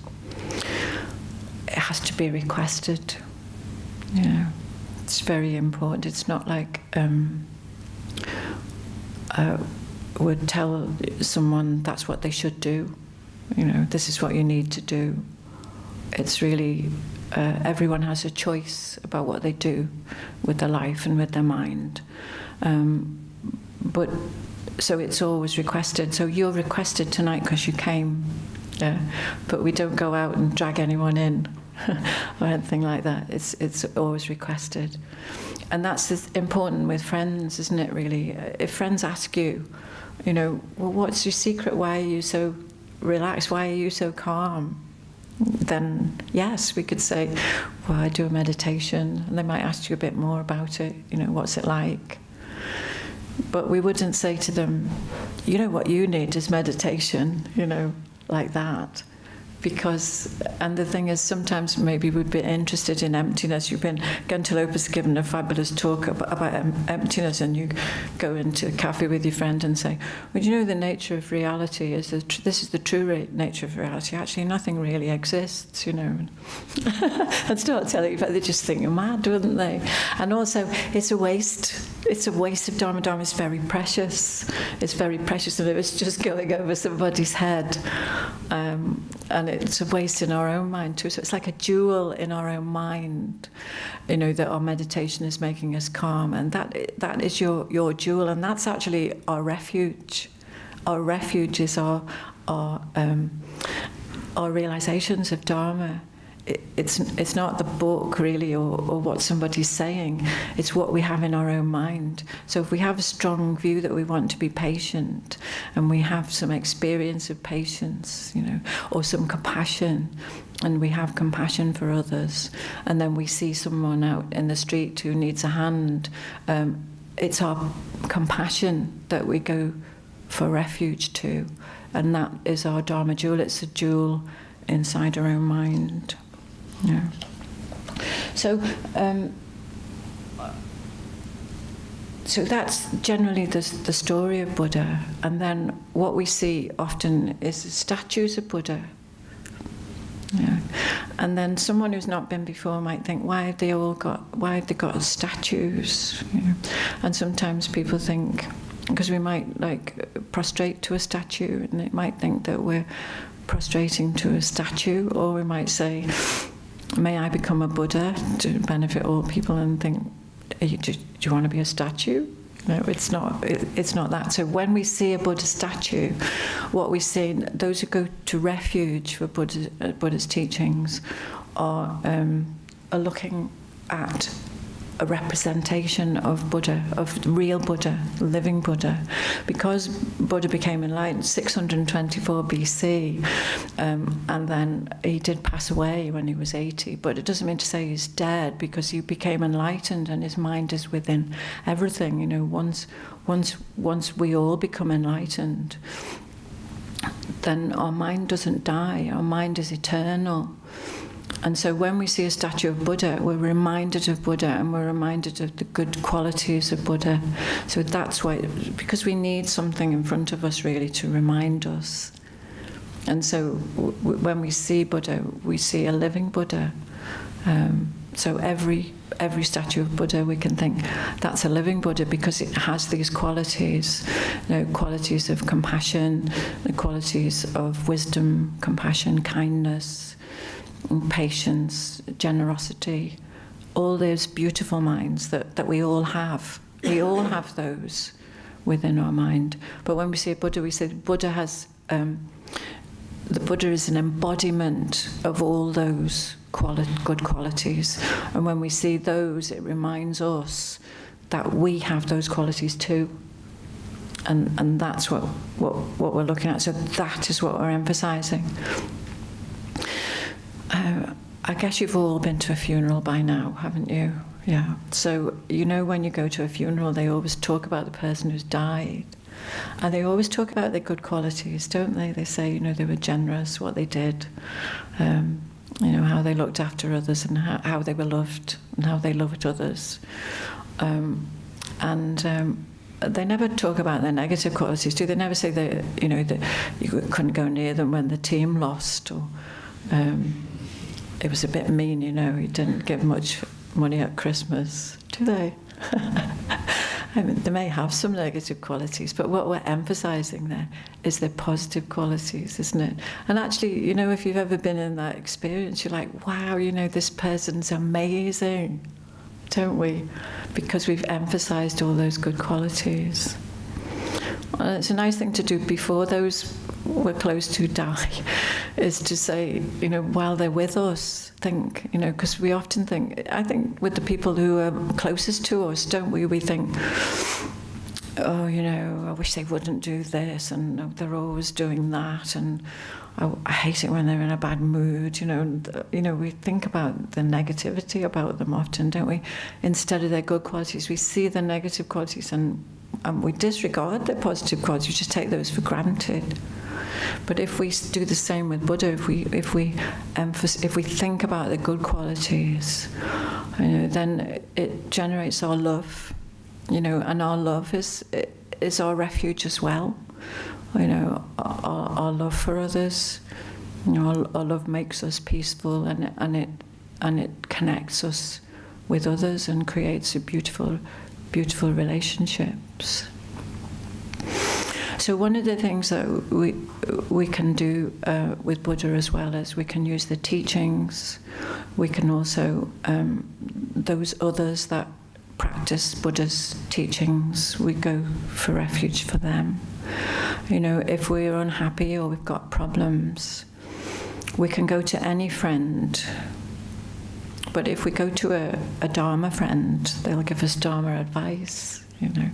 it has to be requested. You know, it's very important. It's not like would tell someone that's what they should do. You know, this is what you need to do. It's really, everyone has a choice about what they do with their life and with their mind. But so it's always requested. So you're requested tonight because you came, but we don't go out and drag anyone in or anything like that. It's always requested. And that's important with friends, isn't it, really? If friends ask you, you know, well, what's your secret? Why are you so relaxed? Why are you so calm? Then yes, we could say, well, I do a meditation, and they might ask you a bit more about it. You know, what's it like? But we wouldn't say to them, you know, what you need is meditation, you know, like that. Because, and the thing is, sometimes maybe we'd be interested in emptiness. Gunther has given a fabulous talk about emptiness, and you go into a cafe with your friend and say, well, you know, the nature of reality is, this is the true nature of reality. Actually, nothing really exists, you know. And start telling you, but they just think you're mad, wouldn't they? And also, it's a waste. It's a waste of Dharma. Dharma is very precious. It's very precious, and it was just going over somebody's head. And it's a waste in our own mind too. So it's like a jewel in our own mind, you know, that our meditation is making us calm. And that is your jewel, and that's actually our refuge. Our refuge is our realizations of Dharma. It's not the book really or what somebody's saying. It's what we have in our own mind. So if we have a strong view that we want to be patient, and we have some experience of patience, you know, or some compassion, and we have compassion for others, and then we see someone out in the street who needs a hand, it's our compassion that we go for refuge to, and that is our Dharma jewel. It's a jewel inside our own mind. Yeah. So that's generally the story of Buddha. And then what we see often is statues of Buddha. Yeah. And then someone who's not been before might think, why have they got statues? You know? And sometimes people think, because we might like prostrate to a statue, and it might think that we're prostrating to a statue, or we might say, may I become a Buddha to benefit all people, and think, do you want to be a statue? No, it's not that. So when we see a Buddha statue, what we see, those who go to refuge for Buddha's teachings are looking at a representation of Buddha, of real Buddha, living Buddha. Because Buddha became enlightened 624 BC, and then he did pass away when he was 80, but it doesn't mean to say he's dead, because he became enlightened and his mind is within everything. You know, once we all become enlightened, then our mind doesn't die, our mind is eternal. And so when we see a statue of Buddha, we're reminded of Buddha, and we're reminded of the good qualities of Buddha. So that's why, because we need something in front of us really to remind us. And so when we see Buddha, we see a living Buddha. So every statue of Buddha, we can think that's a living Buddha, because it has these qualities, you know, qualities of compassion, the qualities of wisdom, compassion, kindness, patience, generosity, all those beautiful minds that we all have. We all have those. within our mind. But when we see a Buddha, we say Buddha has, the Buddha is an embodiment of all those good qualities. And when we see those, it reminds us that we have those qualities too. And that's what we're looking at. So that is what we're emphasising. I guess you've all been to a funeral by now, haven't you? Yeah. So, you know, when you go to a funeral, they always talk about the person who's died. And they always talk about their good qualities, don't they? They say, you know, they were generous, what they did, you know, how they looked after others and how they were loved and how they loved others. They never talk about their negative qualities, do they? Never say that, you know, that you couldn't go near them when the team lost, or it was a bit mean, you know, he didn't give much money at Christmas, do they? I mean, they may have some negative qualities, but what we're emphasising there is their positive qualities, isn't it? And actually, you know, if you've ever been in that experience, you're like, wow, you know, this person's amazing, don't we? Because we've emphasised all those good qualities. And it's a nice thing to do before those we're close to die, is to say, you know, while they're with us, think, you know, because we often think, I think with the people who are closest to us, don't we? We think, oh, you know, I wish they wouldn't do this, and they're always doing that, and I hate it when they're in a bad mood, you know. And, you know, we think about the negativity about them often, don't we? Instead of their good qualities, we see the negative qualities and we disregard their positive qualities. We just take those for granted. But if we do the same with Buddha, if we think about the good qualities, you know, then it generates our love, you know, and our love is our refuge as well. You know, our love for others, you know, our love makes us peaceful, and it connects us with others and creates a beautiful relationships. So one of the things that we can do with Buddha as well is we can use the teachings. We can also, those others that practice Buddha's teachings, we go for refuge for them. You know, if we're unhappy or we've got problems, we can go to any friend. But if we go to a Dharma friend, they'll give us Dharma advice, you know.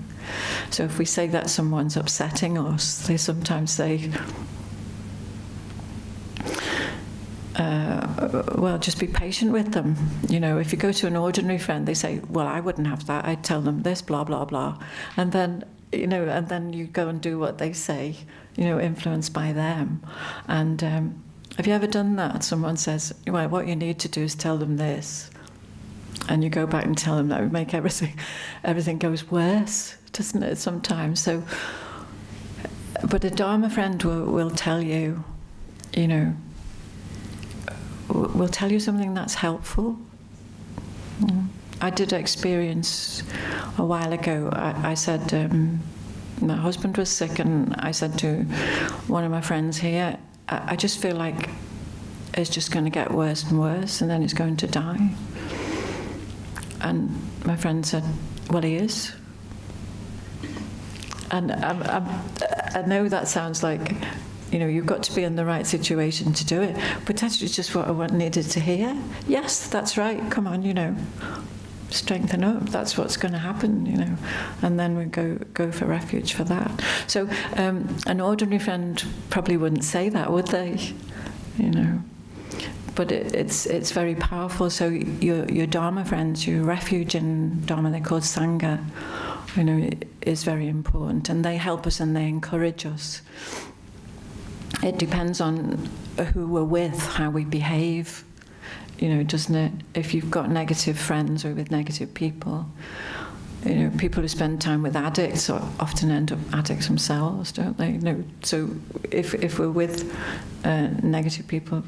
So if we say that someone's upsetting us, they sometimes say, well, just be patient with them. You know, if you go to an ordinary friend, they say, well, I wouldn't have that. I'd tell them this, blah, blah, blah. And then, you know, and then you go and do what they say, you know, influenced by them. And have you ever done that? Someone says, well, what you need to do is tell them this. And you go back and tell them that would make everything goes worse, doesn't it, sometimes? So, but a Dharma friend will tell you, you know, will tell you something that's helpful. I did experience a while ago, I said, my husband was sick, and I said to one of my friends here, I just feel like it's just going to get worse and worse, and then it's going to die. And my friend said, well, he is. And I know that sounds like, you know, you've got to be in the right situation to do it, but that's just what I needed to hear. Yes, that's right, come on, you know, strengthen up, that's what's going to happen, you know. And then we go for refuge for that. So an ordinary friend probably wouldn't say that, would they? You know. But it's very powerful. So your Dharma friends, your refuge in Dharma, they're called Sangha, you know, is very important. And they help us and they encourage us. It depends on who we're with, how we behave, you know, doesn't it? If you've got negative friends or with negative people, you know, people who spend time with addicts often end up addicts themselves, don't they? You know, so if we're with negative people,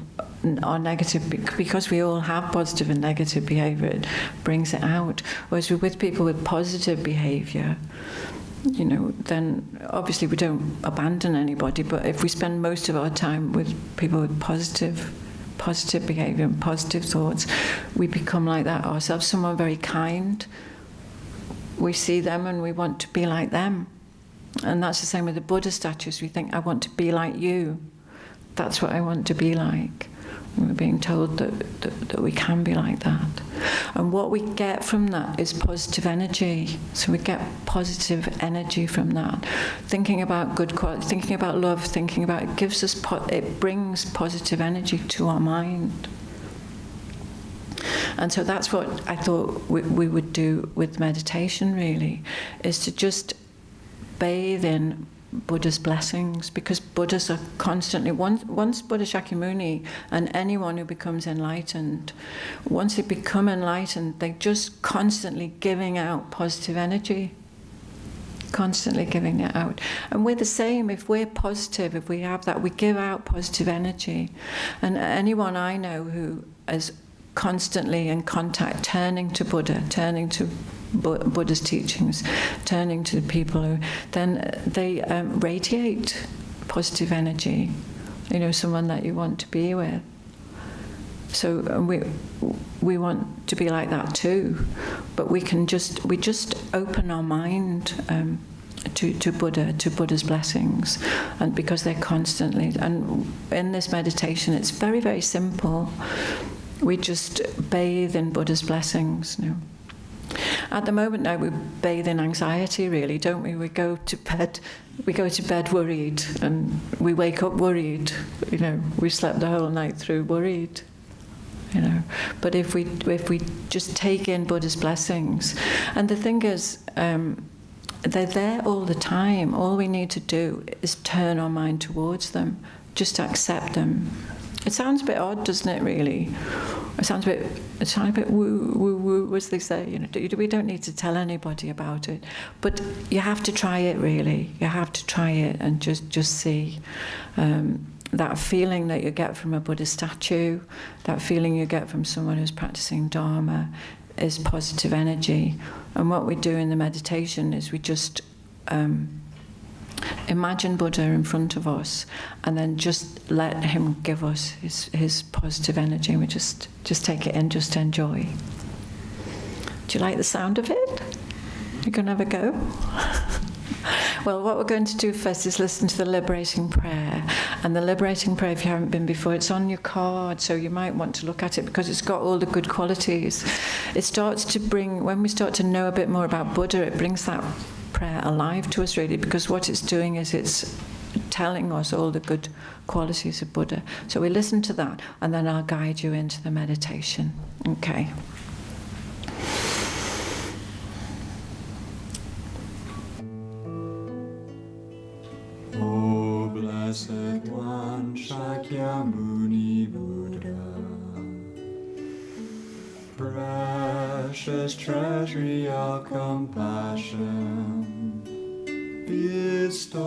or negative, because we all have positive and negative behaviour, it brings it out. Whereas we're with people with positive behaviour, you know, then obviously we don't abandon anybody, but if we spend most of our time with people with positive behaviour and positive thoughts, we become like that ourselves. Someone very kind, we see them and we want to be like them. And that's the same with the Buddha statues. We think, I want to be like you. That's what I want to be like. And we're being told that we can be like that. And what we get from that is positive energy. So we get positive energy from that. Thinking about good quality, thinking about love, thinking about it gives us, it brings positive energy to our mind. And so that's what I thought we would do with meditation, really, is to just bathe in Buddha's blessings, because Buddhas are constantly, once Buddha Shakyamuni and anyone who becomes enlightened, once they become enlightened, they're just constantly giving out positive energy, constantly giving it out. And we're the same. If we're positive, if we have that, we give out positive energy. And anyone I know who is constantly in contact, turning to Buddha, turning to Buddha's teachings, turning to the people who, then they radiate positive energy. You know, someone that you want to be with. So we want to be like that too, but we just open our mind to Buddha, to Buddha's blessings, and because they're constantly. And in this meditation, it's very, very simple. We just bathe in Buddha's blessings. You know. At the moment now, we bathe in anxiety, really, don't we? We go to bed worried, and we wake up worried. You know, we slept the whole night through worried. You know, but if we just take in Buddha's blessings, and the thing is, they're there all the time. All we need to do is turn our mind towards them, just accept them. It sounds a bit odd, doesn't it, really? It sounds a bit woo, as they say. You know, we don't need to tell anybody about it. But you have to try it, really. You have to try it and just see that feeling that you get from a Buddha statue, that feeling you get from someone who's practicing Dharma is positive energy. And what we do in the meditation is we just imagine Buddha in front of us, and then just let him give us his positive energy. We just take it in, just enjoy. Do you like the sound of it? You can have a go? Well, what we're going to do first is listen to the liberating prayer. And the liberating prayer, if you haven't been before, it's on your card, so you might want to look at it because it's got all the good qualities. It starts to bring, when we start to know a bit more about Buddha, it brings that prayer alive to us, really, because what it's doing is it's telling us all the good qualities of Buddha. So we listen to that, and then I'll guide you into the meditation. Okay. O Blessed One, Shakyamuni Buddha, precious treasury of compassion, bestower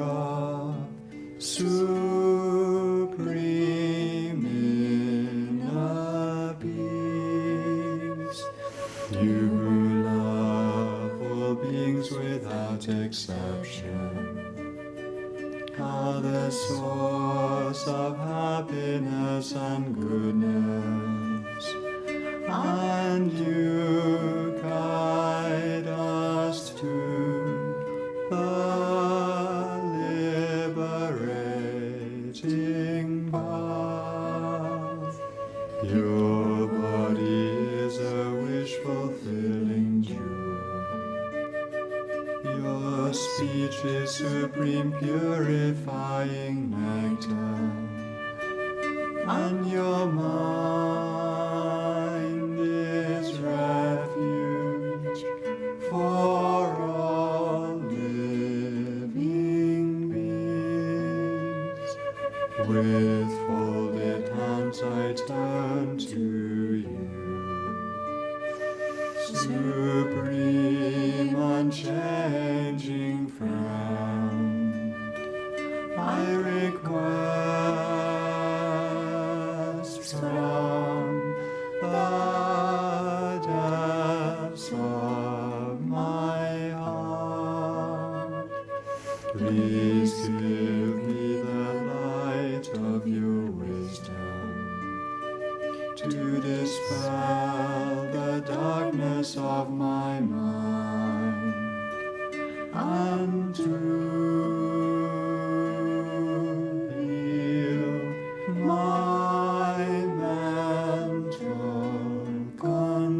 of supreme inner peace, you who love all beings without exception, are the source of happiness and goodness, and you guide us to the liberating path. Your body is a wish-fulfilling jewel. Your speech is supreme purifying nectar, and your mind is refuge for all living beings. With folded hands I turn to you, supreme unchanging friend. I request from the depths of my heart, please give me the light of your wisdom to dispel the darkness of my mind. and to heal my mental continuum.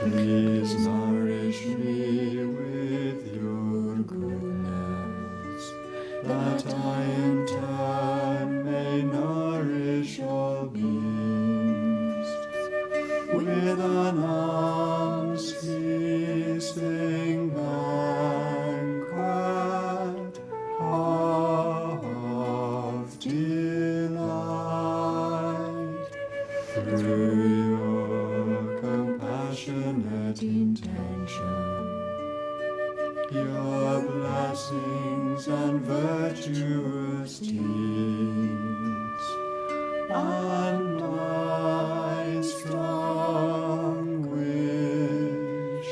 Please nourish me with your goodness, that I in turn may nourish all beings with an unceasing banquet of delight. Through your compassionate intention, your blessings and virtuous deeds, and my strong wish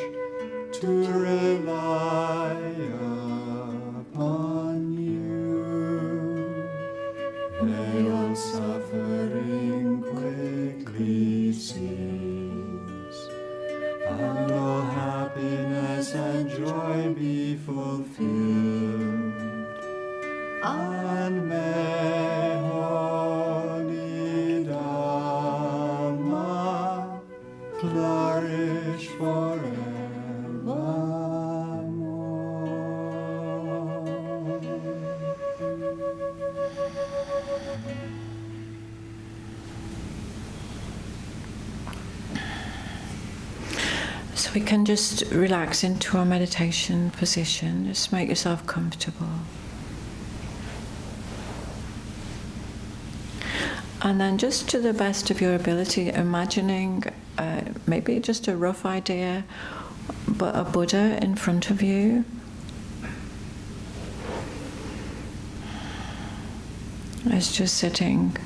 to rely upon you. May all suffering quickly cease, and all happiness and joy be fulfilled, and may holy Dhamma flourish forevermore. So we can just relax into our meditation position. Just make yourself comfortable. And then just to the best of your ability, imagining maybe just a rough idea, but a Buddha in front of you. It's just sitting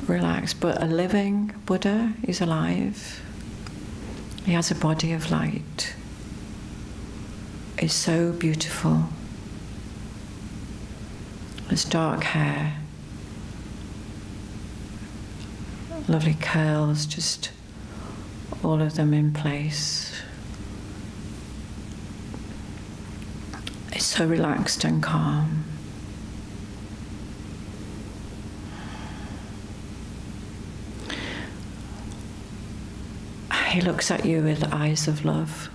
relaxed, but a living Buddha. He's alive. He has a body of light. It's so beautiful. His dark hair, lovely curls, just all of them in place. It's so relaxed and calm. He looks at you with eyes of love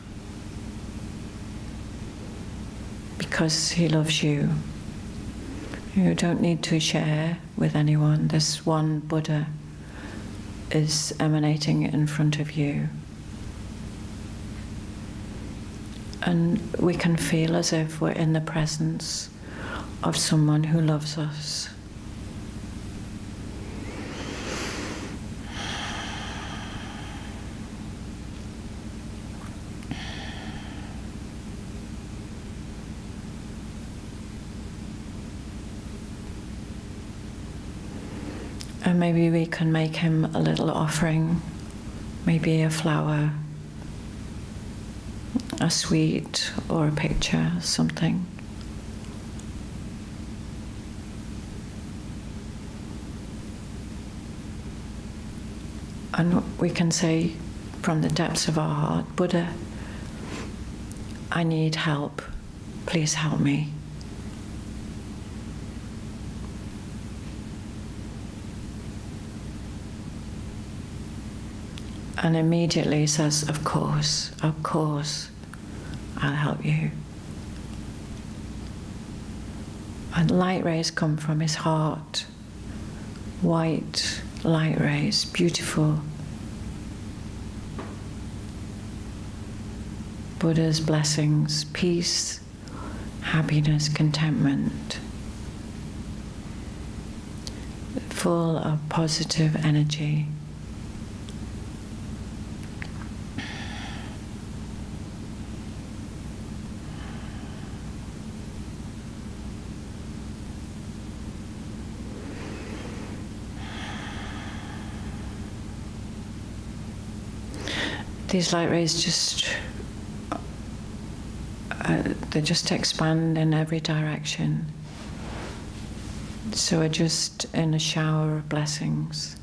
because he loves you. You don't need to share with anyone. This one Buddha is emanating in front of you. And we can feel as if we're in the presence of someone who loves us. And maybe we can make him a little offering, maybe a flower, a sweet, or a picture, something. And we can say from the depths of our heart, Buddha, I need help. Please help me. And immediately he says, of course, I'll help you. And light rays come from his heart, white light rays, beautiful. Buddha's blessings, peace, happiness, contentment, full of positive energy. These light rays they just expand in every direction. So we're just in a shower of blessings,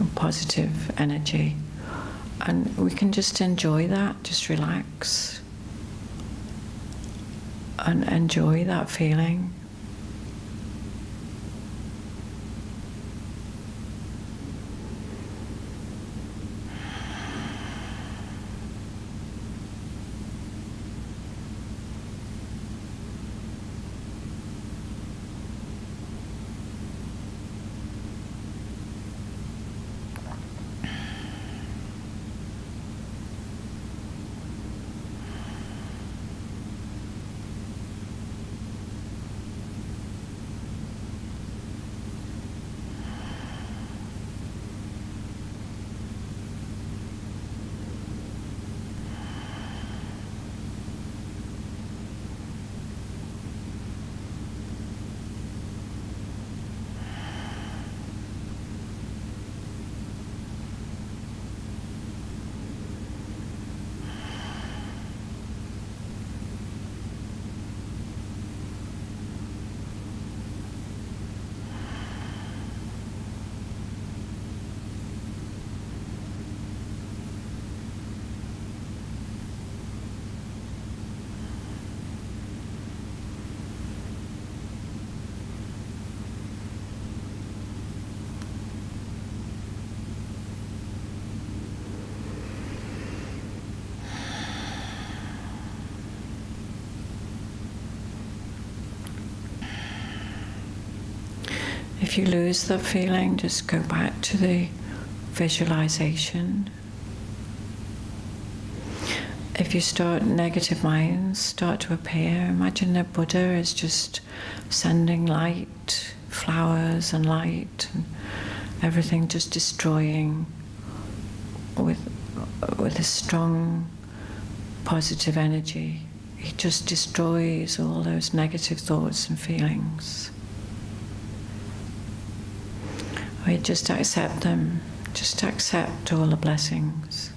of positive energy. And we can just enjoy that, just relax and enjoy that feeling. If you lose the feeling, just go back to the visualization. If you start, negative minds start to appear, imagine that Buddha is just sending light, flowers and light, and everything just destroying with a strong positive energy. He just destroys all those negative thoughts and feelings. We just accept them, just accept all the blessings.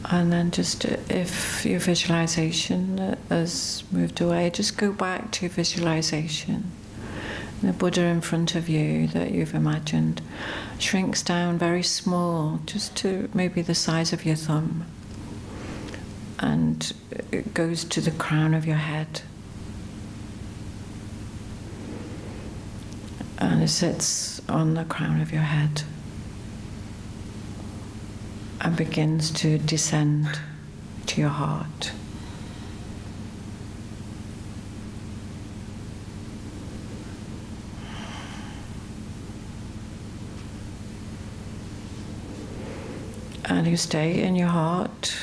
And then just if your visualization has moved away, just go back to your visualization. The Buddha in front of you that you've imagined shrinks down very small, just to maybe the size of your thumb. And it goes to the crown of your head. And it sits on the crown of your head and begins to descend to your heart. And you stay in your heart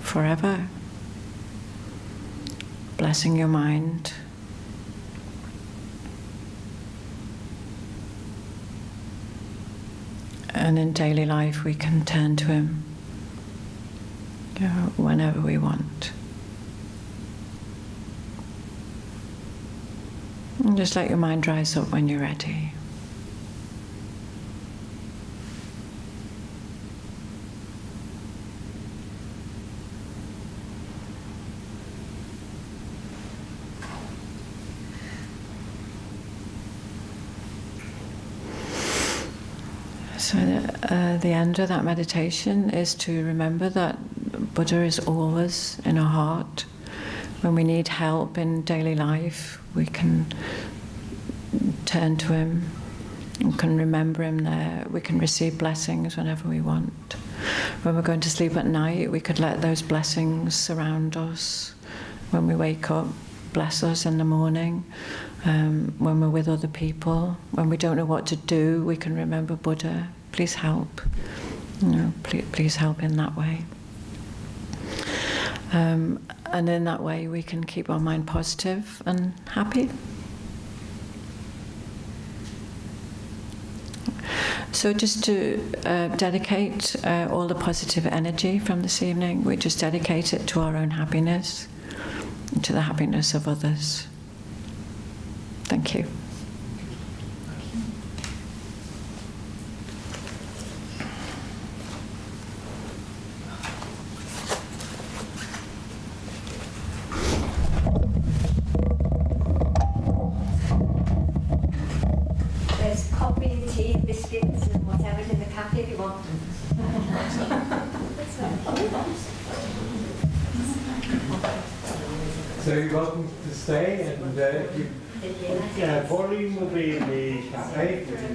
forever, blessing your mind. And in daily life we can turn to him, you know, whenever we want. And just let your mind rise up when you're ready. So the end of that meditation is to remember that Buddha is always in our heart. When we need help in daily life, we can turn to him and can remember him there. We can receive blessings whenever we want. When we're going to sleep at night, we could let those blessings surround us. When we wake up, bless us in the morning. When we're with other people, when we don't know what to do, we can remember Buddha. Please help. You know, please help in that way. And in that way, we can keep our mind positive and happy. So just to dedicate all the positive energy from this evening, we just dedicate it to our own happiness, and to the happiness of others. Thank you. There's coffee, tea, biscuits and whatever in the cafe if you want. So you're welcome to stay, and volume will be in the cafe.